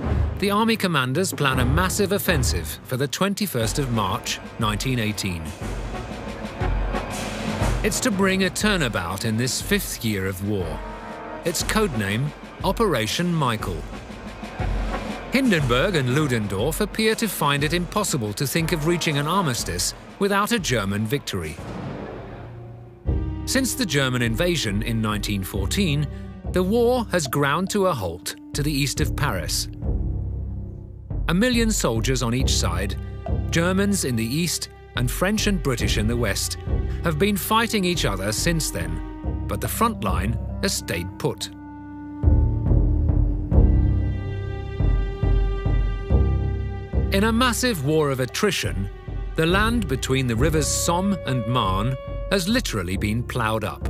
S1: the army commanders plan a massive offensive for the 21st of March, 1918. It's to bring a turnabout in this 5th year of war. Its codename, Operation Michael. Hindenburg and Ludendorff appear to find it impossible to think of reaching an armistice without a German victory. Since the German invasion in 1914, the war has ground to a halt to the east of Paris. 1 million soldiers on each side, Germans in the east and French and British in the west, have been fighting each other since then, but the front line has stayed put. In a massive war of attrition, the land between the rivers Somme and Marne has literally been ploughed up.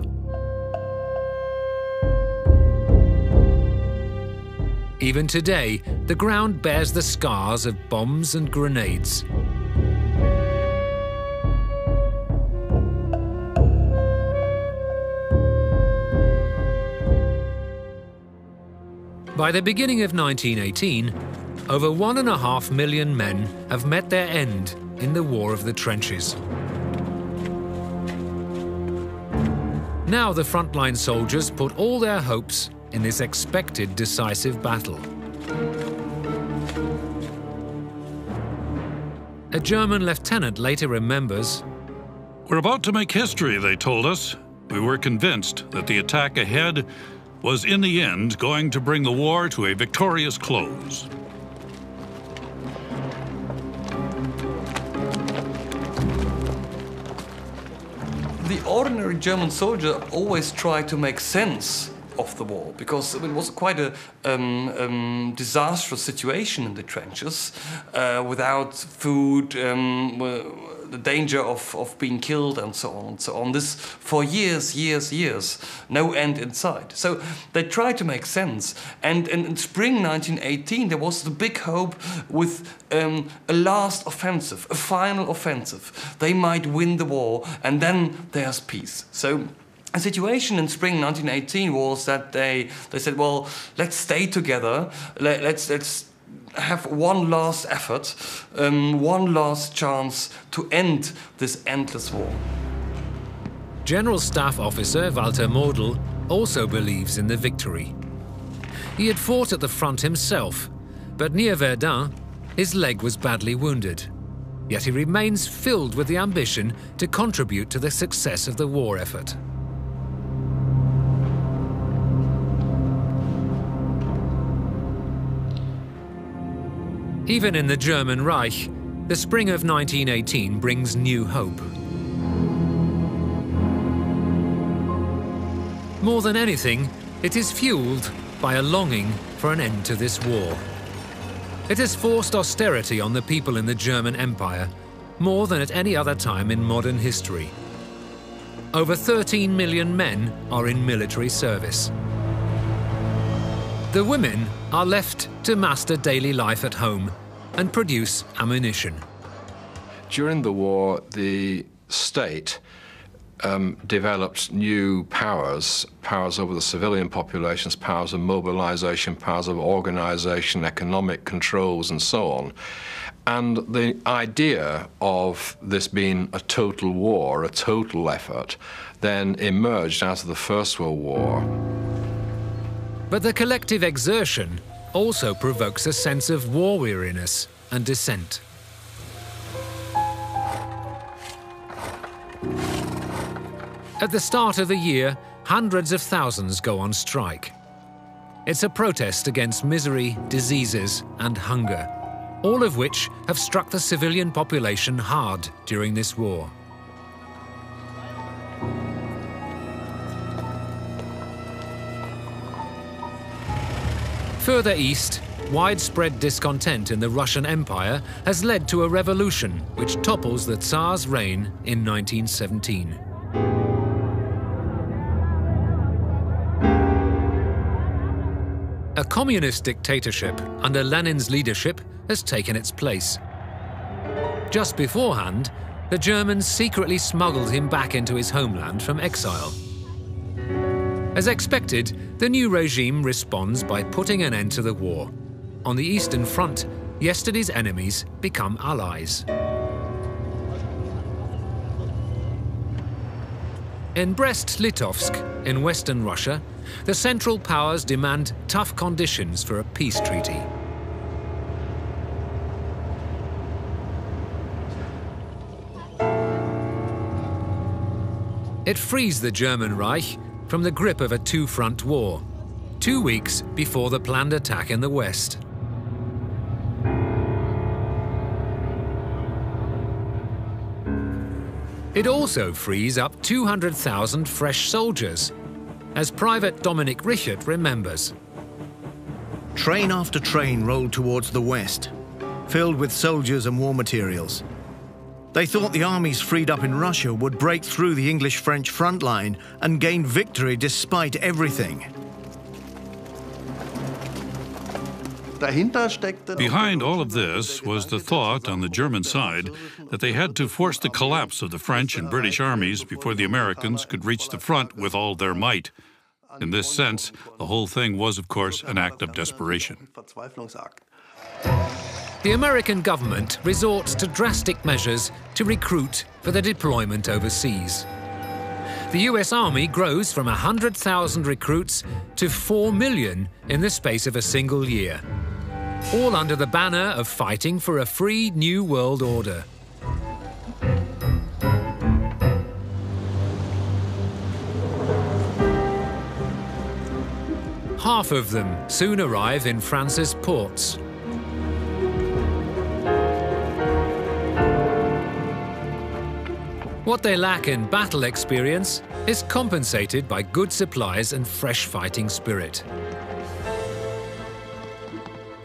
S1: Even today, the ground bears the scars of bombs and grenades. By the beginning of 1918, over 1.5 million men have met their end in the War of the Trenches. Now the frontline soldiers put all their hopes in this expected decisive battle. A German lieutenant later remembers,
S4: "We're about to make history," they told us. We were convinced that the attack ahead was in the end going to bring the war to a victorious close.
S5: The ordinary German soldier always tried to make sense of the war, because it was quite a disastrous situation in the trenches, without food, the danger of being killed and so on and so on. This for years, no end in sight. So they tried to make sense. And in spring 1918, there was the big hope with a last offensive, a final offensive. They might win the war, and then there's peace. So the situation in spring 1918 was that they said, well, let's stay together, let's have one last effort, one last chance to end this endless war.
S1: General Staff Officer Walter Model also believes in the victory. He had fought at the front himself, but near Verdun, his leg was badly wounded. Yet he remains filled with the ambition to contribute to the success of the war effort. Even in the German Reich, the spring of 1918 brings new hope. More than anything, it is fueled by a longing for an end to this war. It has forced austerity on the people in the German Empire, more than at any other time in modern history. Over 13 million men are in military service. The women are left to master daily life at home and produce ammunition.
S2: During the war, the state developed new powers over the civilian populations, powers of mobilization, powers of organization, economic controls, and so on. And the idea of this being a total war, a total effort, then emerged out of the First World War.
S1: But the collective exertion also provokes a sense of war weariness and dissent. At the start of the year, hundreds of thousands go on strike. It's a protest against misery, diseases, and hunger, all of which have struck the civilian population hard during this war. Further east, widespread discontent in the Russian Empire has led to a revolution which topples the Tsar's reign in 1917. A communist dictatorship under Lenin's leadership has taken its place. Just beforehand, the Germans secretly smuggled him back into his homeland from exile. As expected, the new regime responds by putting an end to the war. On the Eastern Front, yesterday's enemies become allies. In Brest-Litovsk, in western Russia, the Central Powers demand tough conditions for a peace treaty. It frees the German Reich from the grip of a two-front war, 2 weeks before the planned attack in the West. It also frees up 200,000 fresh soldiers, as Private Dominic Richert remembers.
S8: Train after train rolled towards the west, filled with soldiers and war materials. They thought the armies freed up in Russia would break through the English-French front line and gain victory despite everything.
S4: Behind all of this was the thought on the German side that they had to force the collapse of the French and British armies before the Americans could reach the front with all their might. In this sense, the whole thing was, of course, an act of desperation.
S1: The American government resorts to drastic measures to recruit for the deployment overseas. The US Army grows from 100,000 recruits to 4 million in the space of a single year, all under the banner of fighting for a free new world order. Half of them soon arrive in France's ports. What they lack in battle experience is compensated by good supplies and fresh fighting spirit.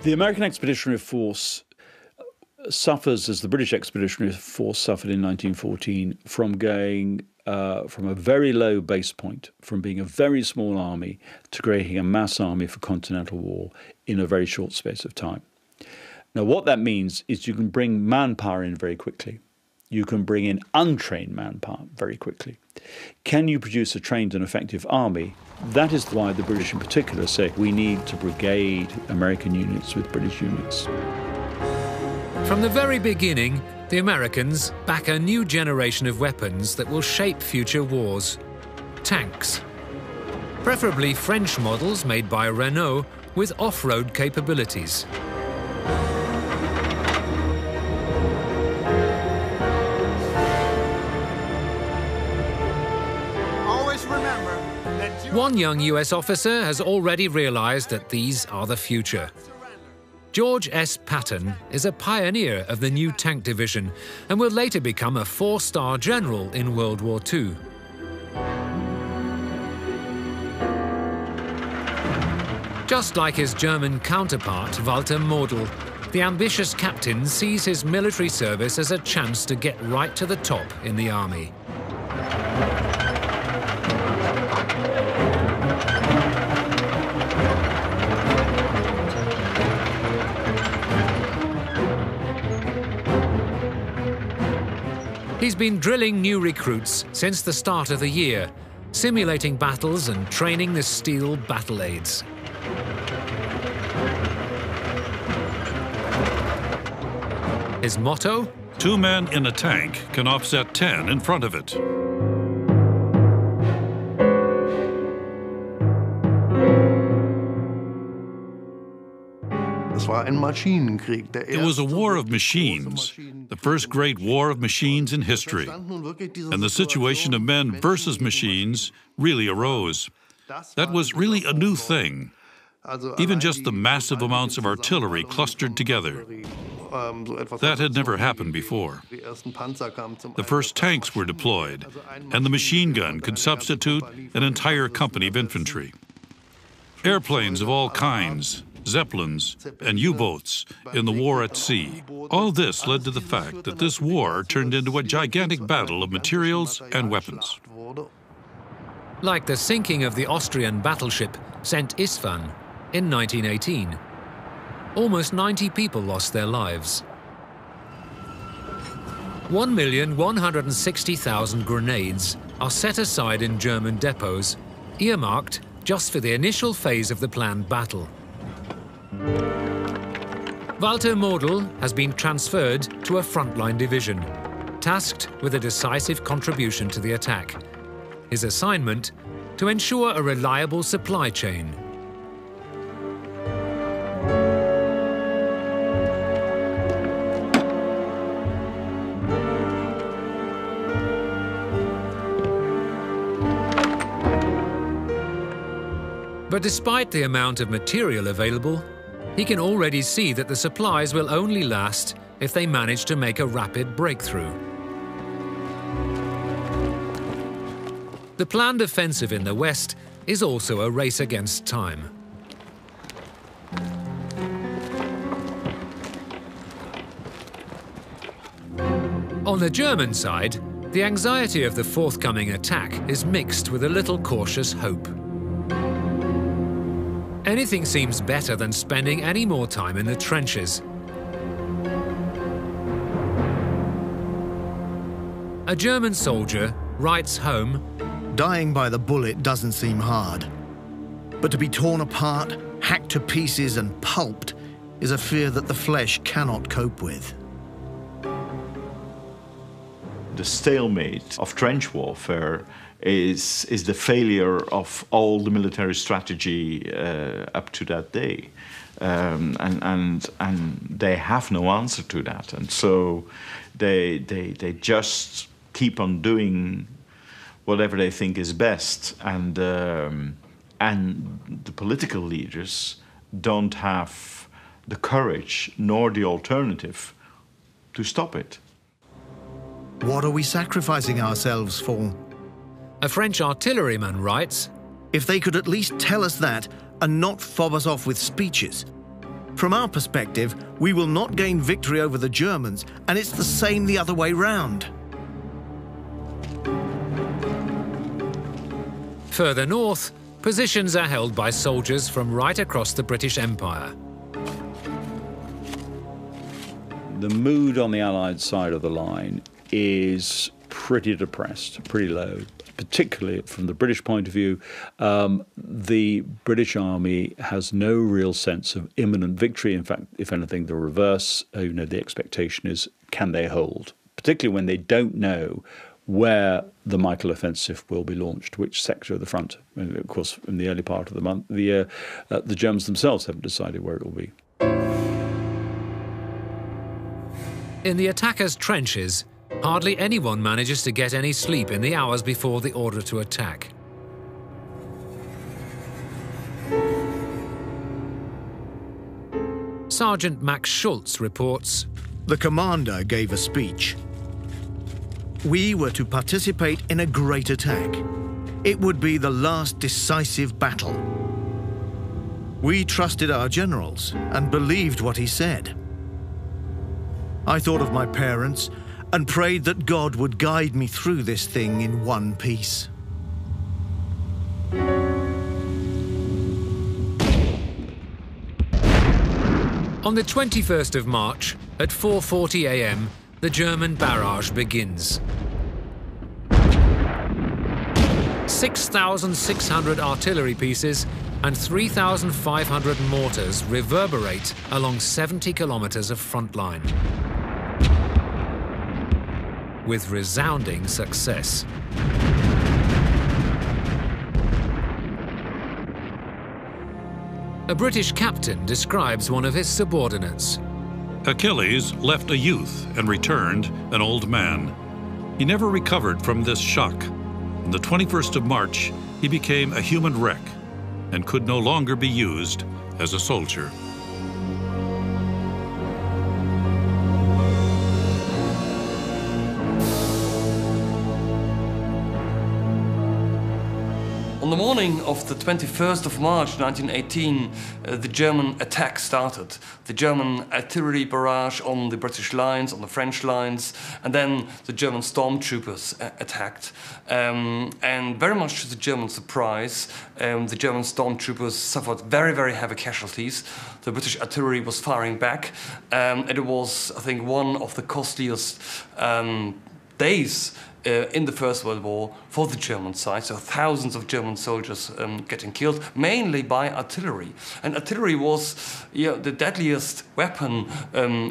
S10: The American Expeditionary Force suffers, as the British Expeditionary Force suffered in 1914, from going from a very low base point, from being a very small army to creating a mass army for continental war in a very short space of time. Now, what that means is you can bring manpower in very quickly. You can bring in untrained manpower very quickly. Can you produce a trained and effective army? That is why the British in particular say we need to brigade American units with British units.
S1: From the very beginning, the Americans back a new generation of weapons that will shape future wars. Tanks. Preferably French models made by Renault with off-road capabilities. One young US officer has already realized that these are the future. George S. Patton is a pioneer of the new tank division and will later become a 4-star general in World War II. Just like his German counterpart, Walter Model, the ambitious captain sees his military service as a chance to get right to the top in the army. He's been drilling new recruits since the start of the year, simulating battles and training the steel battle aids. His motto?
S4: 2 men in a tank can offset 10 in front of it. It was a war of machines, the first great war of machines in history. And the situation of men versus machines really arose. That was really a new thing. Even just the massive amounts of artillery clustered together. That had never happened before. The first tanks were deployed, and the machine gun could substitute an entire company of infantry. Airplanes of all kinds, Zeppelins, and U-boats in the war at sea. All this led to the fact that this war turned into a gigantic battle of materials and weapons.
S1: Like the sinking of the Austrian battleship St. Istvan in 1918. Almost 90 people lost their lives. 1,160,000 grenades are set aside in German depots, earmarked just for the initial phase of the planned battle. Walter Model has been transferred to a frontline division, tasked with a decisive contribution to the attack. His assignment: to ensure a reliable supply chain. But despite the amount of material available, he can already see that the supplies will only last if they manage to make a rapid breakthrough. The planned offensive in the west is also a race against time. On the German side, the anxiety of the forthcoming attack is mixed with a little cautious hope. Anything seems better than spending any more time in the trenches. A German soldier writes home,
S8: "Dying by the bullet doesn't seem hard. But to be torn apart, hacked to pieces and pulped is a fear that the flesh cannot cope with."
S9: The stalemate of trench warfare is the failure of all the military strategy up to that day. And they have no answer to that. And so they just keep on doing whatever they think is best. And the political leaders don't have the courage nor the alternative to stop it.
S8: What are we sacrificing ourselves for?
S1: A French artilleryman writes,
S8: "If they could at least tell us that and not fob us off with speeches. From our perspective, we will not gain victory over the Germans, and it's the same the other way round."
S1: Further north, positions are held by soldiers from right across the British Empire.
S10: The mood on the Allied side of the line is pretty depressed, pretty low, particularly from the British point of view. The British Army has no real sense of imminent victory. In fact, if anything, the reverse. The expectation is, can they hold? Particularly when they don't know where the Michael offensive will be launched, which sector of the front. And of course, in the early part of the month, the Germans themselves haven't decided where it will be.
S1: In the attackers' trenches, hardly anyone manages to get any sleep in the hours before the order to attack. Sergeant Max Schultz reports,
S11: "The commander gave a speech. We were to participate in a great attack. It would be the last decisive battle. We trusted our generals and believed what he said. I thought of my parents and prayed that God would guide me through this thing in one piece."
S1: On the 21st of March, at 4:40 a.m., the German barrage begins. 6,600 artillery pieces and 3,500 mortars reverberate along 70 kilometers of front line. With resounding success. A British captain describes one of his subordinates.
S4: Achilles left a youth and returned an old man. He never recovered from this shock. On the 21st of March, he became a human wreck and could no longer be used as a soldier.
S5: On the morning of the 21st of March 1918, the German attack started. The German artillery barrage on the British lines, on the French lines, and then the German stormtroopers attacked. And very much to the German surprise, the German stormtroopers suffered very, very heavy casualties. The British artillery was firing back. It was, I think, one of the costliest days in the First World War for the German side, so thousands of German soldiers getting killed, mainly by artillery. And artillery was the deadliest weapon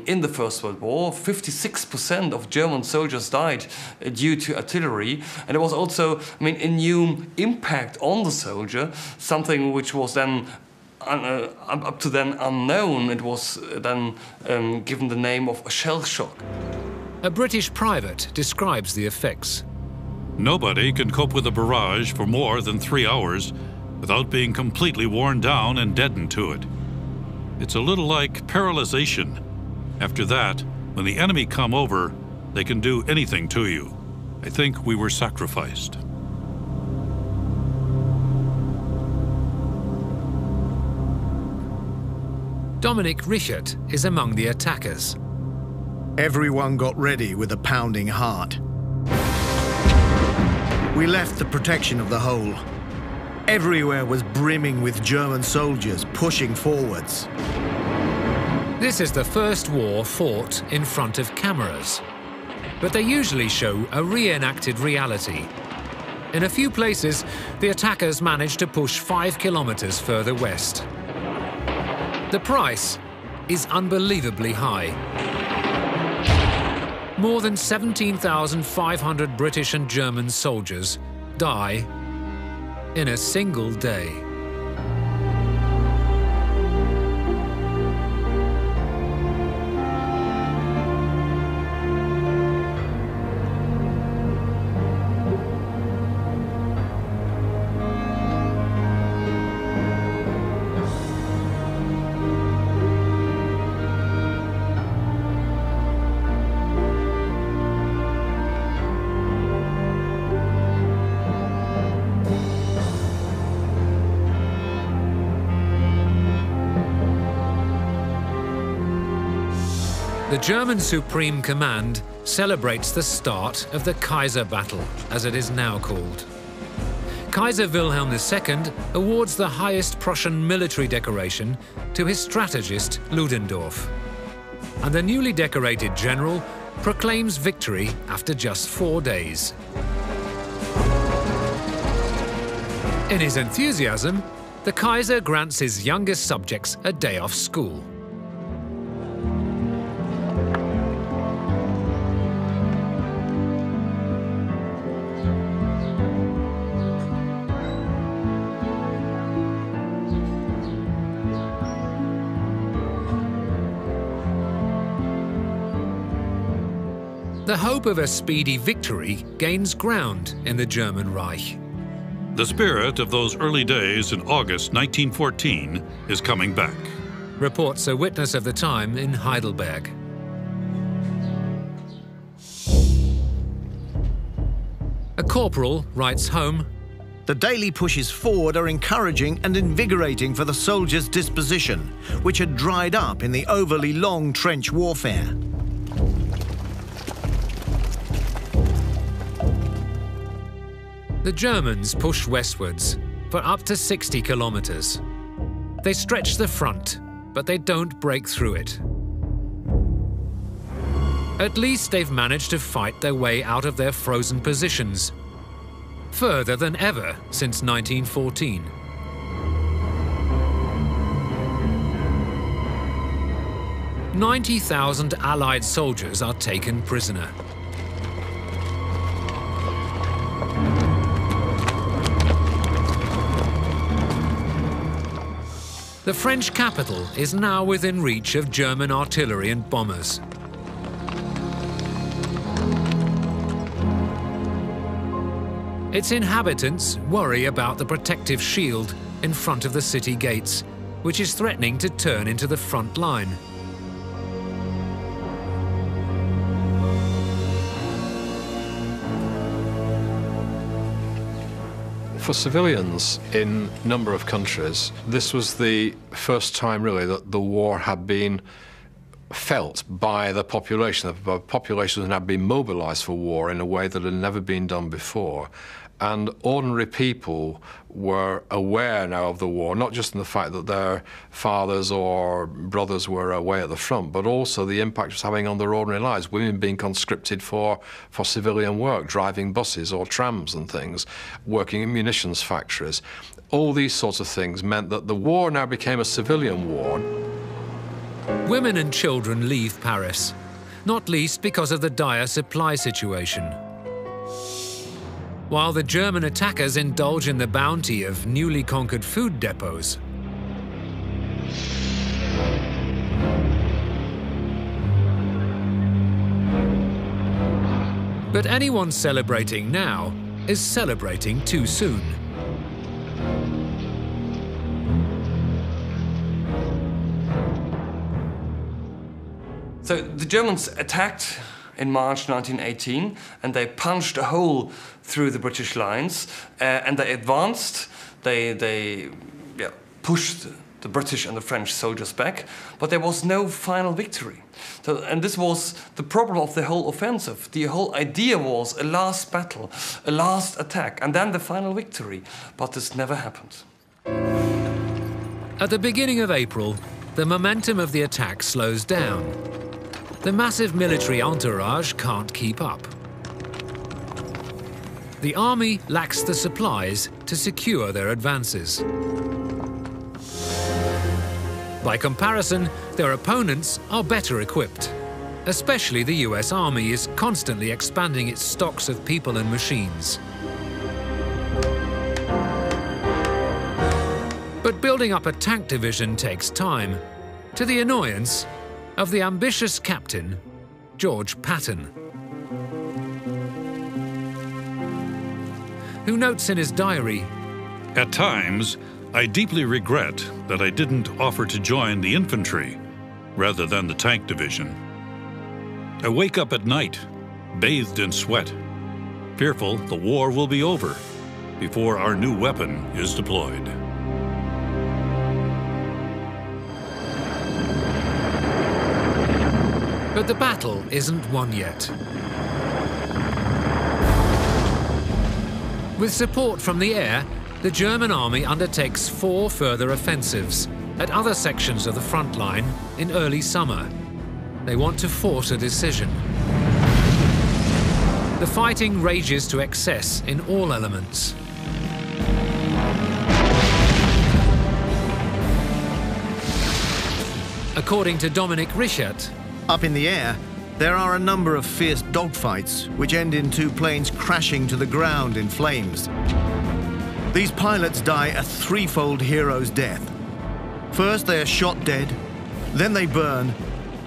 S5: in the First World War. 56% of German soldiers died due to artillery, and it was also, I mean, a new impact on the soldier, something which was then up to then unknown. It was then given the name of a shell shock.
S1: A British private describes the effects.
S4: Nobody can cope with a barrage for more than 3 hours without being completely worn down and deadened to it. It's a little like paralyzation. After that, when the enemy come over, they can do anything to you. I think we were sacrificed.
S1: Dominic Richert is among the attackers.
S11: Everyone got ready with a pounding heart. We left the protection of the hole. Everywhere was brimming with German soldiers pushing forwards.
S1: This is the first war fought in front of cameras, but they usually show a reenacted reality. In a few places, the attackers managed to push 5 kilometers further west. The price is unbelievably high. More than 17,500 British and German soldiers die in a single day. The German Supreme Command celebrates the start of the Kaiser Battle, as it is now called. Kaiser Wilhelm II awards the highest Prussian military decoration to his strategist Ludendorff. And the newly decorated general proclaims victory after just 4 days. In his enthusiasm, the Kaiser grants his youngest subjects a day off school. The hope of a speedy victory gains ground in the German Reich.
S4: The spirit of those early days in August 1914 is coming back.
S1: reports a witness of the time in Heidelberg. A corporal writes home,
S8: "The daily pushes forward are encouraging and invigorating for the soldiers' disposition, which had dried up in the overly long trench warfare."
S1: The Germans push westwards for up to 60 kilometers. They stretch the front, but they don't break through it. At least they've managed to fight their way out of their frozen positions, further than ever since 1914. "90,000 Allied soldiers are taken prisoner. The French capital is now within reach of German artillery and bombers. Its inhabitants worry about the protective shield in front of the city gates, which is threatening to turn into the front line.
S2: For civilians in a number of countries, this was the first time really that the war had been felt by the population. The population had been mobilized for war in a way that had never been done before. And ordinary people were aware now of the war, not just in the fact that their fathers or brothers were away at the front, but also the impact it was having on their ordinary lives. Women being conscripted for civilian work, driving buses or trams and things, working in munitions factories. All these sorts of things meant that the war now became a civilian war.
S1: Women and children leave Paris, not least because of the dire supply situation. While the German attackers indulge in the bounty of newly conquered food depots. But anyone celebrating now is celebrating too soon.
S5: So the Germans attacked in March 1918, and they punched a hole through the British lines, and they advanced. They pushed the British and the French soldiers back, but there was no final victory. So, and this was the problem of the whole offensive. The whole idea was a last battle, a last attack, and then the final victory. But this never happened.
S1: At the beginning of April, the momentum of the attack slows down. The massive military entourage can't keep up. The army lacks the supplies to secure their advances. By comparison, their opponents are better equipped. Especially the US Army is constantly expanding its stocks of people and machines. But building up a tank division takes time, to the annoyance of the ambitious captain, George Patton, who notes in his diary,
S4: "At times, I deeply regret that I didn't offer to join the infantry rather than the tank division. I wake up at night, bathed in sweat, fearful the war will be over before our new weapon is deployed."
S1: But the battle isn't won yet. With support from the air, the German army undertakes 4 further offensives at other sections of the front line in early summer. They want to force a decision. The fighting rages to excess in all elements. According to Dominic Richert,
S8: up in the air, there are a number of fierce dogfights which end in 2 planes crashing to the ground in flames. These pilots die a 3-fold hero's death. First they are shot dead, then they burn,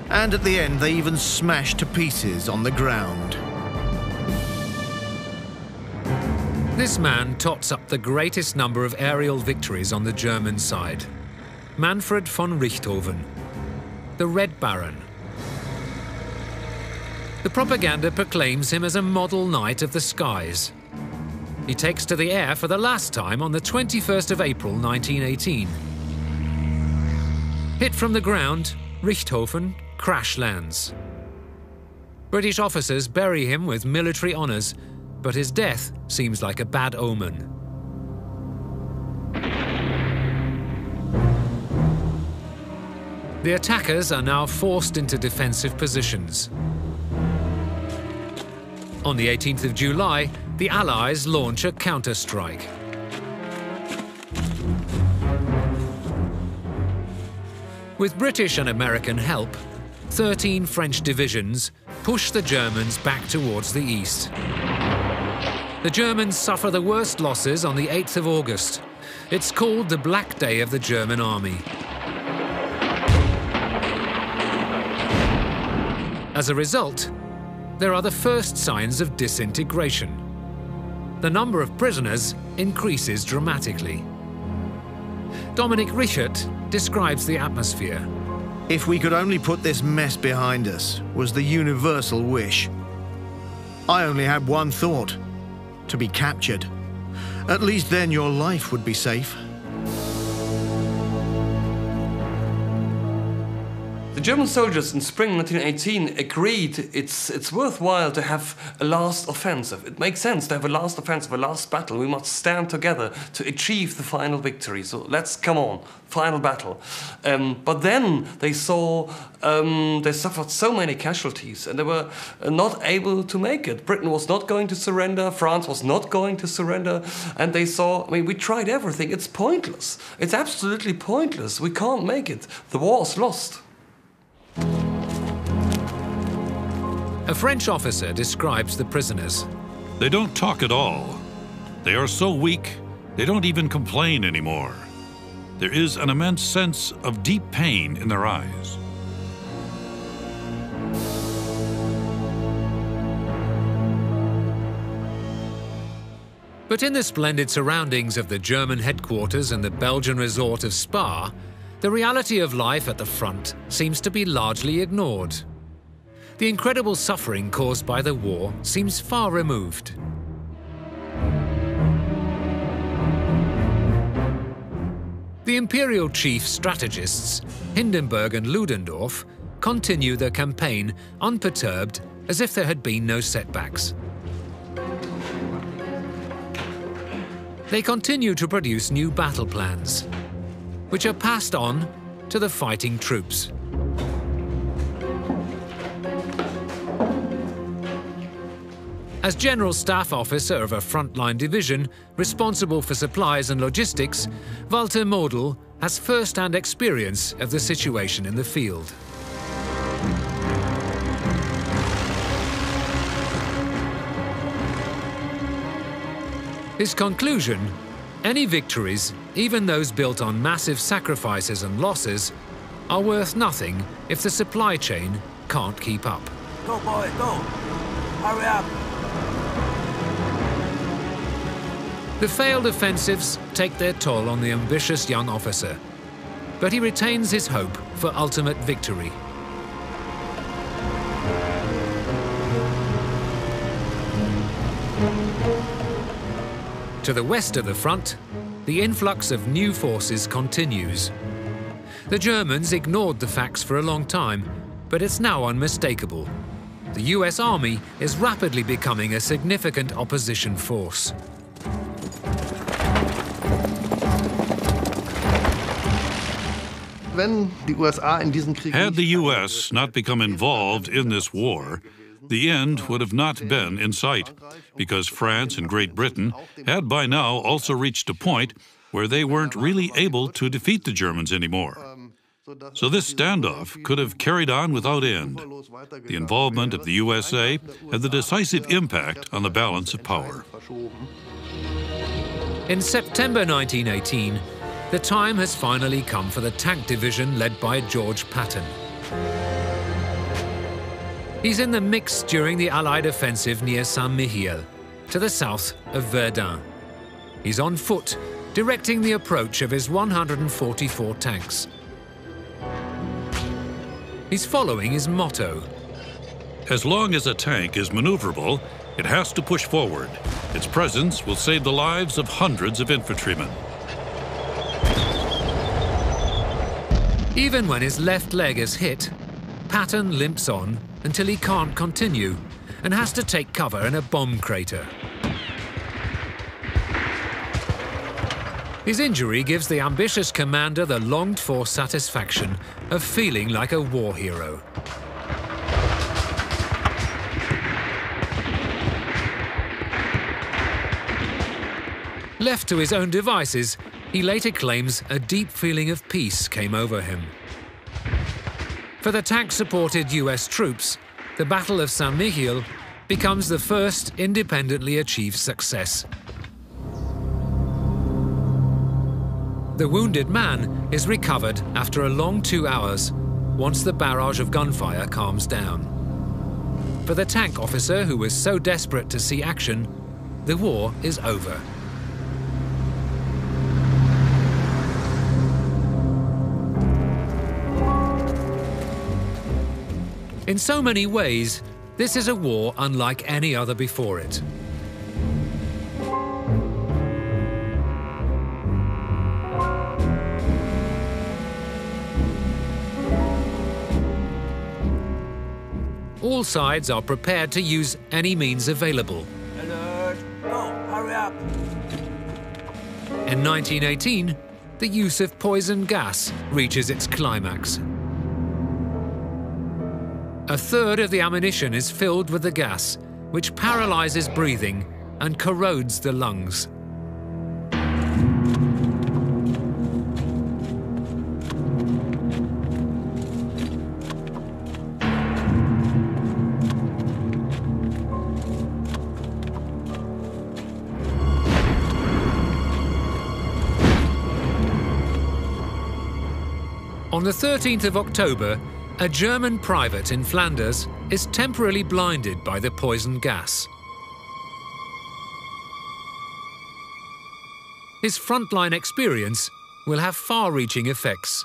S8: and at the end they even smash to pieces on the ground.
S1: this man tots up the greatest number of aerial victories on the German side. Manfred von Richthofen, the Red Baron. The propaganda proclaims him as a model knight of the skies. He takes to the air for the last time on the 21st of April 1918. Hit from the ground, Richthofen crash lands. British officers bury him with military honours, but his death seems like a bad omen. The attackers are now forced into defensive positions. On the 18th of July, the Allies launch a counter-strike. With British and American help, 13 French divisions push the Germans back towards the east. The Germans suffer the worst losses on the 8th of August. It's called the Black Day of the German Army. As a result, there are the first signs of disintegration. The number of prisoners increases dramatically. Dominic Richert describes the atmosphere.
S8: If we could only put this mess behind us, was the universal wish. I only had one thought: to be captured. At least then your life would be safe.
S5: The German soldiers in spring 1918 agreed it's worthwhile to have a last offensive. It makes sense to have a last offensive, a last battle. We must stand together to achieve the final victory. So let's come on, final battle. But then they saw they suffered so many casualties and they were not able to make it. Britain was not going to surrender, France was not going to surrender, and they saw, I mean, we tried everything. It's pointless. It's absolutely pointless. We can't make it. The war's lost.
S1: A French officer describes the prisoners.
S4: They don't talk at all. They are so weak, they don't even complain anymore. There is an immense sense of deep pain in their eyes.
S1: But in the splendid surroundings of the German headquarters and the Belgian resort of Spa, the reality of life at the front seems to be largely ignored. The incredible suffering caused by the war seems far removed. The imperial chief strategists, Hindenburg and Ludendorff, continue their campaign unperturbed as if there had been no setbacks. They continue to produce new battle plans, which are passed on to the fighting troops. As General Staff Officer of a frontline division responsible for supplies and logistics, Walter Model has first-hand experience of the situation in the field. His conclusion: any victories, even those built on massive sacrifices and losses, are worth nothing if the supply chain can't keep up.
S15: Go, boy, go! Hurry up!
S1: The failed offensives take their toll on the ambitious young officer, but he retains his hope for ultimate victory. To the west of the front, the influx of new forces continues. The Germans ignored the facts for a long time, but it's now unmistakable. The US Army is rapidly becoming a significant opposition force.
S4: Had the US not become involved in this war, the end would have not been in sight, because France and Great Britain had by now also reached a point where they weren't really able to defeat the Germans anymore. So this standoff could have carried on without end. The involvement of the USA had the decisive impact on the balance of power.
S1: In September 1918, the time has finally come for the tank division led by George Patton. He's in the mix during the Allied offensive near Saint-Mihiel, to the south of Verdun. He's on foot, directing the approach of his 144 tanks. He's following his motto.
S4: As long as a tank is maneuverable, it has to push forward. Its presence will save the lives of hundreds of infantrymen.
S1: Even when his left leg is hit, Patton limps on until he can't continue and has to take cover in a bomb crater. His injury gives the ambitious commander the longed-for satisfaction of feeling like a war hero. Left to his own devices, he later claims a deep feeling of peace came over him. For the tank-supported US troops, the Battle of Saint-Mihiel becomes the first independently achieved success. The wounded man is recovered after a long 2 hours, once the barrage of gunfire calms down. For the tank officer who was so desperate to see action, the war is over. In so many ways, this is a war unlike any other before it. All sides are prepared to use any means available.
S15: Alert! No, hurry up!
S1: In 1918, the use of poison gas reaches its climax. A third of the ammunition is filled with the gas, which paralyzes breathing and corrodes the lungs. On the 13th of October, a German private in Flanders is temporarily blinded by the poison gas. His frontline experience will have far-reaching effects.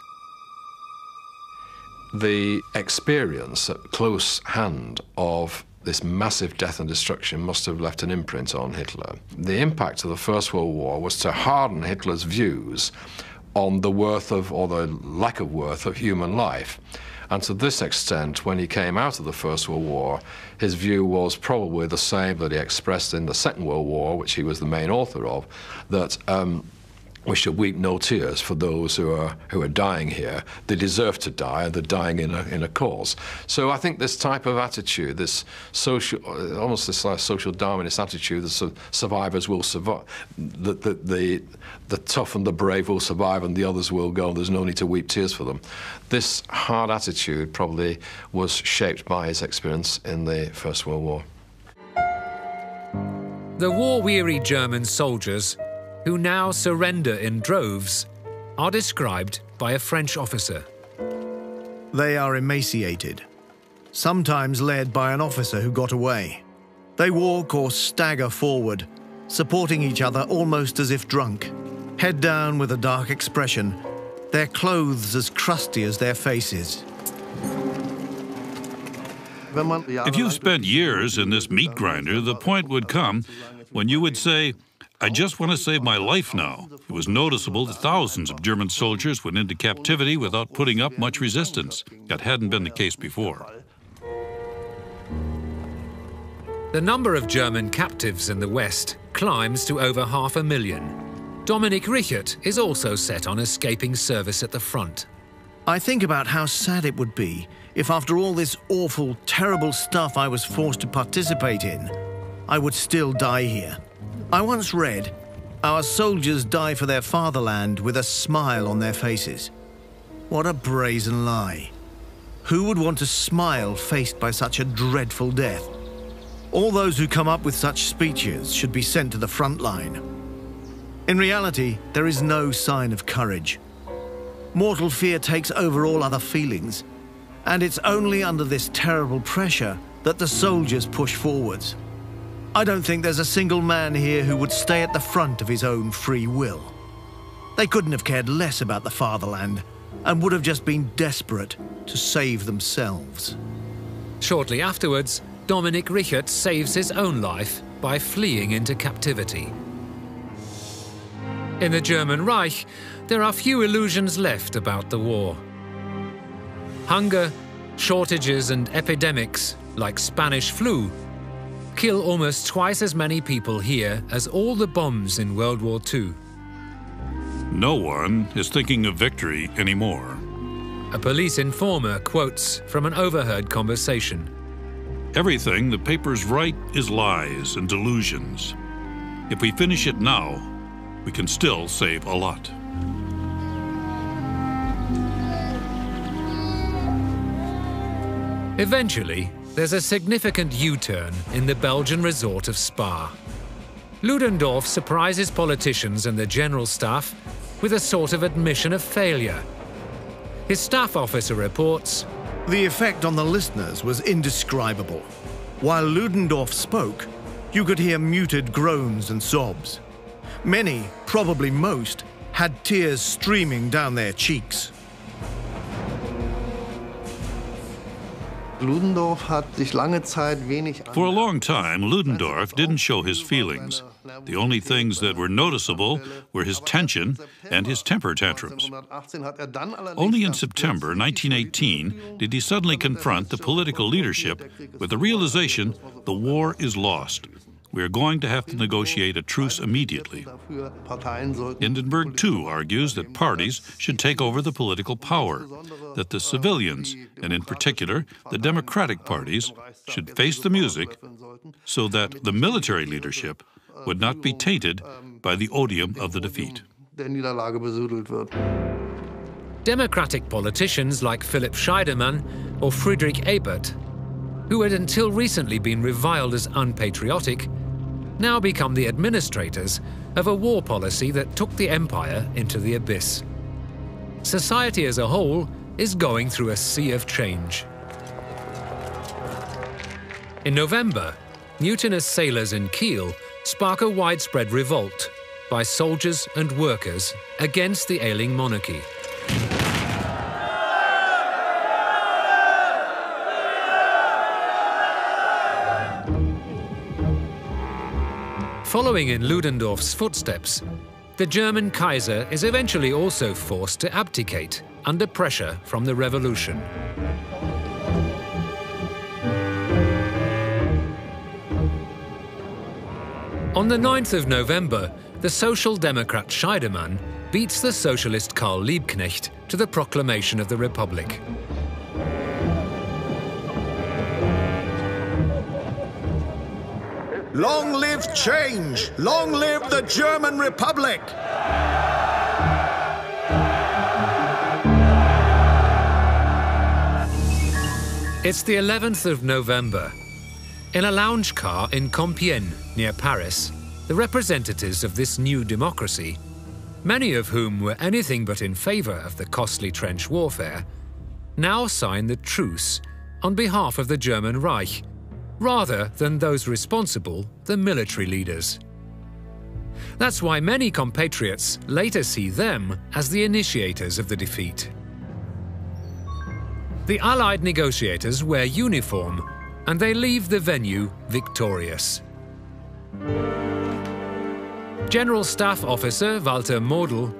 S2: The experience at close hand of this massive death and destruction must have left an imprint on Hitler. The impact of the First World War was to harden Hitler's views on the worth of, or the lack of worth of human life. And to this extent, when he came out of the First World War, his view was probably the same that he expressed in the Second World War, which he was the main author of, that we should weep no tears for those who are dying here. They deserve to die, and they're dying in a cause. So I think this type of attitude, this social, almost this social Darwinist attitude that survivors will survive, that the tough and the brave will survive and the others will go, there's no need to weep tears for them. This hard attitude probably was shaped by his experience in the First World War.
S1: The war-weary German soldiers, who now surrender in droves, are described by a French officer.
S11: They are emaciated, sometimes led by an officer who got away. They walk or stagger forward, supporting each other almost as if drunk, head down with a dark expression, their clothes as crusty as their faces.
S4: If you've spent years in this meat grinder, the point would come when you would say, "I just want to save my life now." It was noticeable that thousands of German soldiers went into captivity without putting up much resistance. That hadn't been the case before.
S1: The number of German captives in the West climbs to over 500,000. Dominic Richert is also set on escaping service at the front.
S11: I think about how sad it would be if after all this awful, terrible stuff I was forced to participate in, I would still die here. I once read, "Our soldiers die for their fatherland with a smile on their faces." What a brazen lie. Who would want to smile faced by such a dreadful death? All those who come up with such speeches should be sent to the front line. In reality, there is no sign of courage. Mortal fear takes over all other feelings, and it's only under this terrible pressure that the soldiers push forwards. I don't think there's a single man here who would stay at the front of his own free will.
S8: They couldn't have cared less about the fatherland and would have just been desperate to save themselves.
S1: Shortly afterwards, Dominik Richert saves his own life by fleeing into captivity. In the German Reich, there are few illusions left about the war. Hunger, shortages and epidemics, like Spanish flu, kill almost twice as many people here as all the bombs in World War II.
S4: No one is thinking of victory anymore.
S1: A police informer quotes from an overheard conversation.
S4: Everything the papers write is lies and delusions. If we finish it now, we can still save a lot.
S1: Eventually, there's a significant U-turn in the Belgian resort of Spa. Ludendorff surprises politicians and the general staff with a sort of admission of failure. His staff officer reports,
S8: "The effect on the listeners was indescribable. While Ludendorff spoke, you could hear muted groans and sobs. Many, probably most, had tears streaming down their cheeks."
S4: For a long time, Ludendorff didn't show his feelings. The only things that were noticeable were his tension and his temper tantrums. Only in September 1918 did he suddenly confront the political leadership with the realization the war is lost. We are going to have to negotiate a truce immediately. Hindenburg, too, argues that parties should take over the political power, that the civilians, and in particular the democratic parties, should face the music so that the military leadership would not be tainted by the odium of the defeat.
S1: Democratic politicians like Philipp Scheidemann or Friedrich Ebert, who had until recently been reviled as unpatriotic, now become the administrators of a war policy that took the empire into the abyss. Society as a whole is going through a sea of change. In November, mutinous sailors in Kiel spark a widespread revolt by soldiers and workers against the ailing monarchy. Following in Ludendorff's footsteps, the German Kaiser is eventually also forced to abdicate under pressure from the revolution. On the 9th of November, the Social Democrat Scheidemann beats the socialist Karl Liebknecht to the proclamation of the Republic.
S8: Long live change! Long live the German Republic!
S1: It's the 11th of November. In a lounge car in Compiègne, near Paris, the representatives of this new democracy, many of whom were anything but in favor of the costly trench warfare, now sign the truce on behalf of the German Reich, rather than those responsible, the military leaders. That's why many compatriots later see them as the initiators of the defeat. The Allied negotiators wear uniform, and they leave the venue victorious. General Staff Officer Walter Model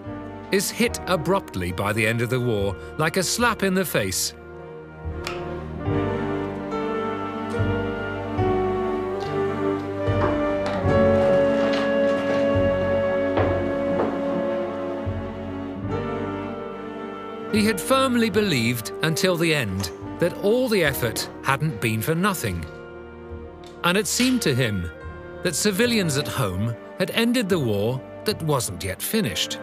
S1: is hit abruptly by the end of the war, like a slap in the face. He had firmly believed until the end that all the effort hadn't been for nothing. And it seemed to him that civilians at home had ended the war that wasn't yet finished.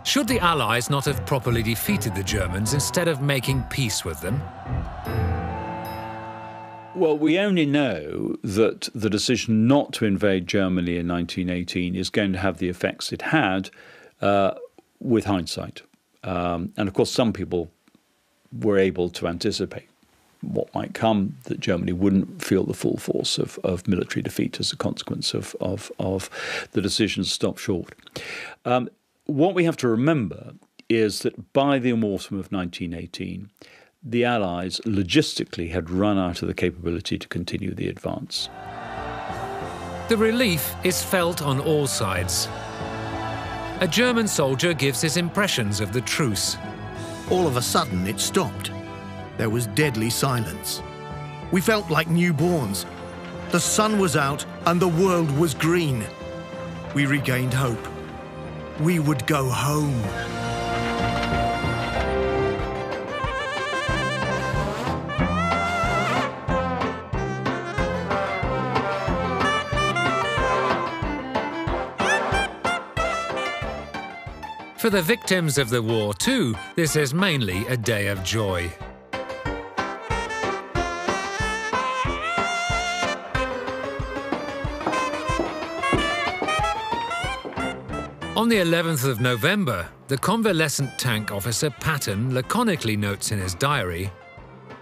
S1: Should the Allies not have properly defeated the Germans instead of making peace with them?
S10: Well, we only know that the decision not to invade Germany in 1918 is going to have the effects it had with hindsight. And of course, some people were able to anticipate what might come, that Germany wouldn't feel the full force of military defeat as a consequence of the decision to stop short. What we have to remember is that by the autumn of 1918, the Allies logistically had run out of the capability to continue the advance.
S1: The relief is felt on all sides. A German soldier gives his impressions of the truce.
S11: All of a sudden, it stopped. There was deadly silence. We felt like newborns. The sun was out and the world was green. We regained hope. We would go home.
S1: For the victims of the war, too, this is mainly a day of joy. On the 11th of November, the convalescent tank officer Patton laconically notes in his diary,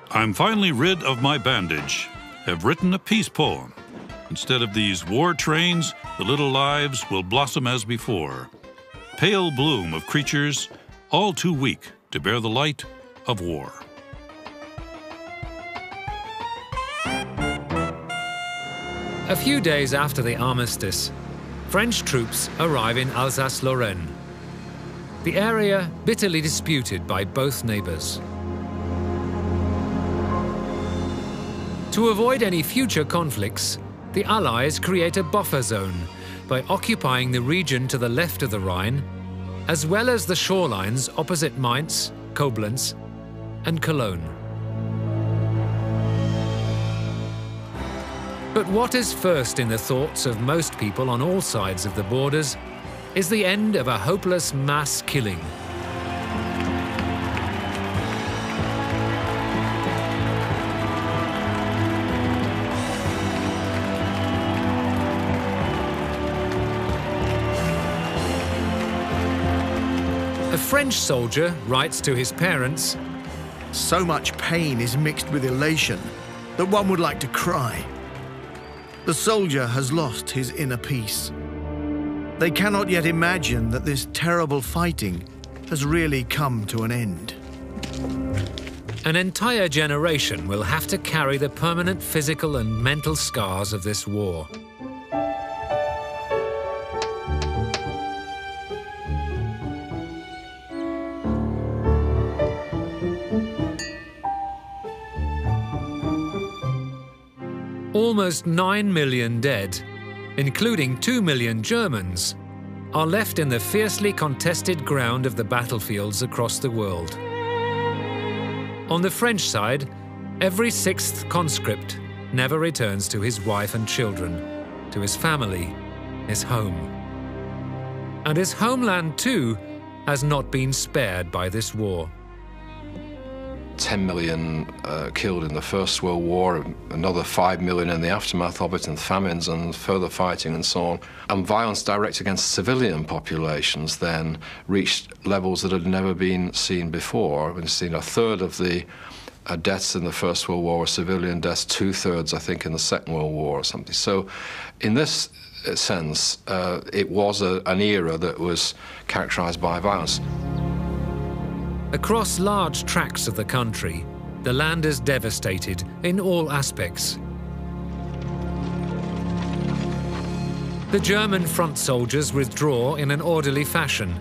S4: "I'm finally rid of my bandage. Have written a peace poem. Instead of these war trains, the little lives will blossom as before. Pale bloom of creatures, all too weak to bear the light of war."
S1: A few days after the armistice, French troops arrive in Alsace-Lorraine, the area bitterly disputed by both neighbors. To avoid any future conflicts, the Allies create a buffer zone by occupying the region to the left of the Rhine, as well as the shorelines opposite Mainz, Koblenz, and Cologne. But what is first in the thoughts of most people on all sides of the borders is the end of a hopeless mass killing. A French soldier writes to his parents,
S11: "So much pain is mixed with elation that one would like to cry. The soldier has lost his inner peace. They cannot yet imagine that this terrible fighting has really come to an end."
S1: An entire generation will have to carry the permanent physical and mental scars of this war. Almost 9 million dead, including 2 million Germans, are left in the fiercely contested ground of the battlefields across the world. On the French side, every sixth conscript never returns to his wife and children, to his family, his home. And his homeland, too, has not been spared by this war.
S2: 10 million killed in the First World War, another 5 million in the aftermath of it, and famines and further fighting and so on. And violence directed against civilian populations then reached levels that had never been seen before. We've seen a third of the deaths in the First World War were civilian deaths, 2/3, I think, in the Second World War or something. So in this sense, it was an era that was characterized by violence.
S1: Across large tracts of the country, the land is devastated in all aspects. The German front soldiers withdraw in an orderly fashion.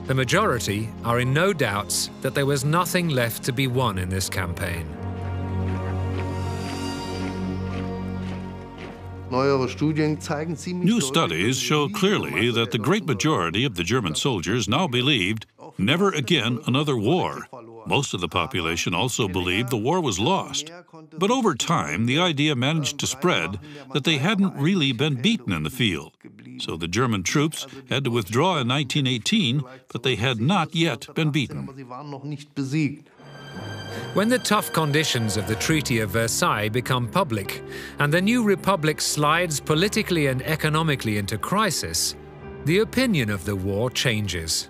S1: The majority are in no doubts that there was nothing left to be won in this campaign.
S4: New studies show clearly that the great majority of the German soldiers now believed never again another war. Most of the population also believed the war was lost. But over time, the idea managed to spread that they hadn't really been beaten in the field. So the German troops had to withdraw in 1918, but they had not yet been beaten.
S1: When the tough conditions of the Treaty of Versailles become public and the new republic slides politically and economically into crisis, the opinion of the war changes.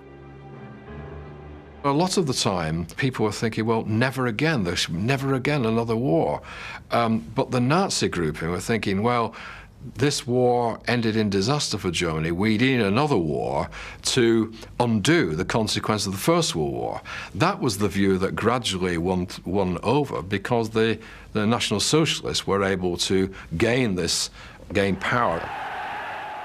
S2: A lot of the time, people were thinking, well, never again, there should never again another war. But the Nazi grouping were thinking, well, this war ended in disaster for Germany. We need another war to undo the consequence of the First World War. That was the view that gradually won over because the National Socialists were able to gain power.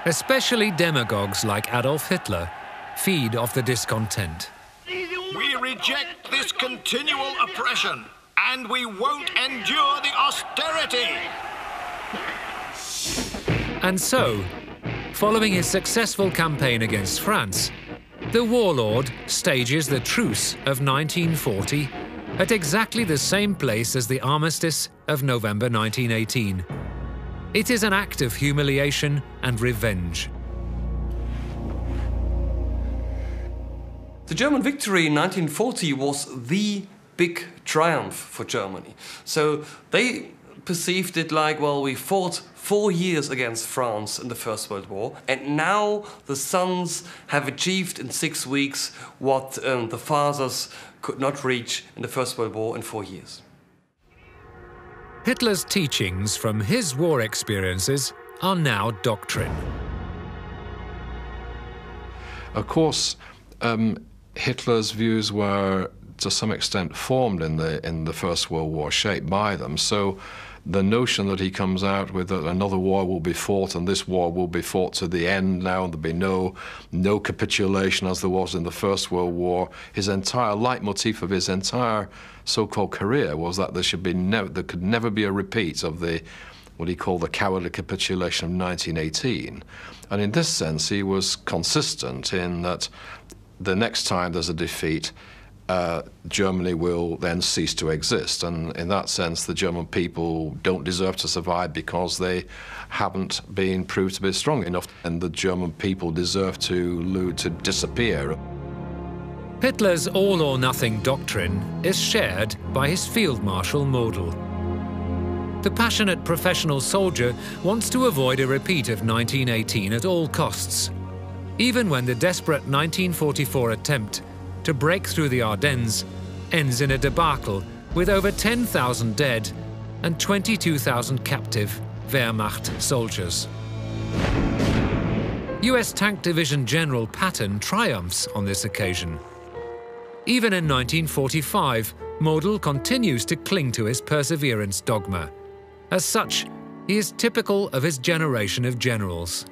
S1: Especially demagogues like Adolf Hitler feed off the discontent.
S16: We reject this continual oppression, and we won't endure the austerity.
S1: And so, following his successful campaign against France, the warlord stages the Truce of 1940 at exactly the same place as the Armistice of November 1918. It is an act of humiliation and revenge.
S5: The German victory in 1940 was the big triumph for Germany. So they perceived it like, well, we fought 4 years against France in the First World War, and now the sons have achieved in 6 weeks what the fathers could not reach in the First World War in 4 years.
S1: Hitler's teachings from his war experiences are now doctrine.
S2: Of course, Hitler's views were to some extent formed in the First World War, shaped by them. So the notion that he comes out with that another war will be fought and this war will be fought to the end now and there'll be no capitulation as there was in the First World War, his entire leitmotif of his entire so-called career was that there could never be a repeat of what he called the cowardly capitulation of 1918. And in this sense, he was consistent in that the next time there's a defeat, Germany will then cease to exist. And in that sense, the German people don't deserve to survive because they haven't been proved to be strong enough. And the German people deserve to disappear.
S1: Hitler's all-or-nothing doctrine is shared by his Field Marshal Model. The passionate professional soldier wants to avoid a repeat of 1918 at all costs, even when the desperate 1944 attempt to break through the Ardennes ends in a debacle with over 10,000 dead and 22,000 captive Wehrmacht soldiers. US Tank Division General Patton triumphs on this occasion. Even in 1945, Model continues to cling to his perseverance dogma. As such, he is typical of his generation of generals.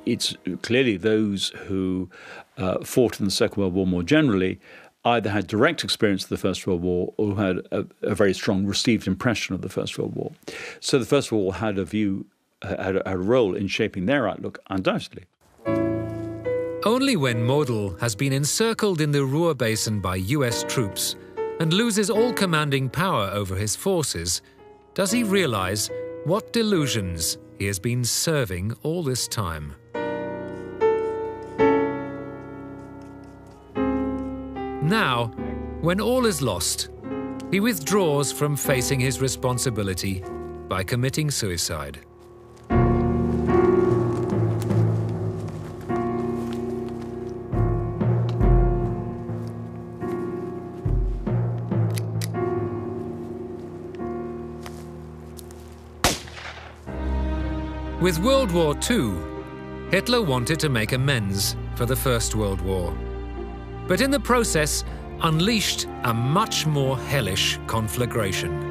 S10: It's clearly those who fought in the Second World War more generally either had direct experience of the First World War or had a very strong received impression of the First World War. So the First World War had a role in shaping their outlook, undoubtedly.
S1: Only when Model has been encircled in the Ruhr Basin by US troops and loses all commanding power over his forces does he realize what delusions he has been serving all this time. Now, when all is lost, he withdraws from facing his responsibility by committing suicide. With World War II, Hitler wanted to make amends for the First World War, but in the process unleashed a much more hellish conflagration.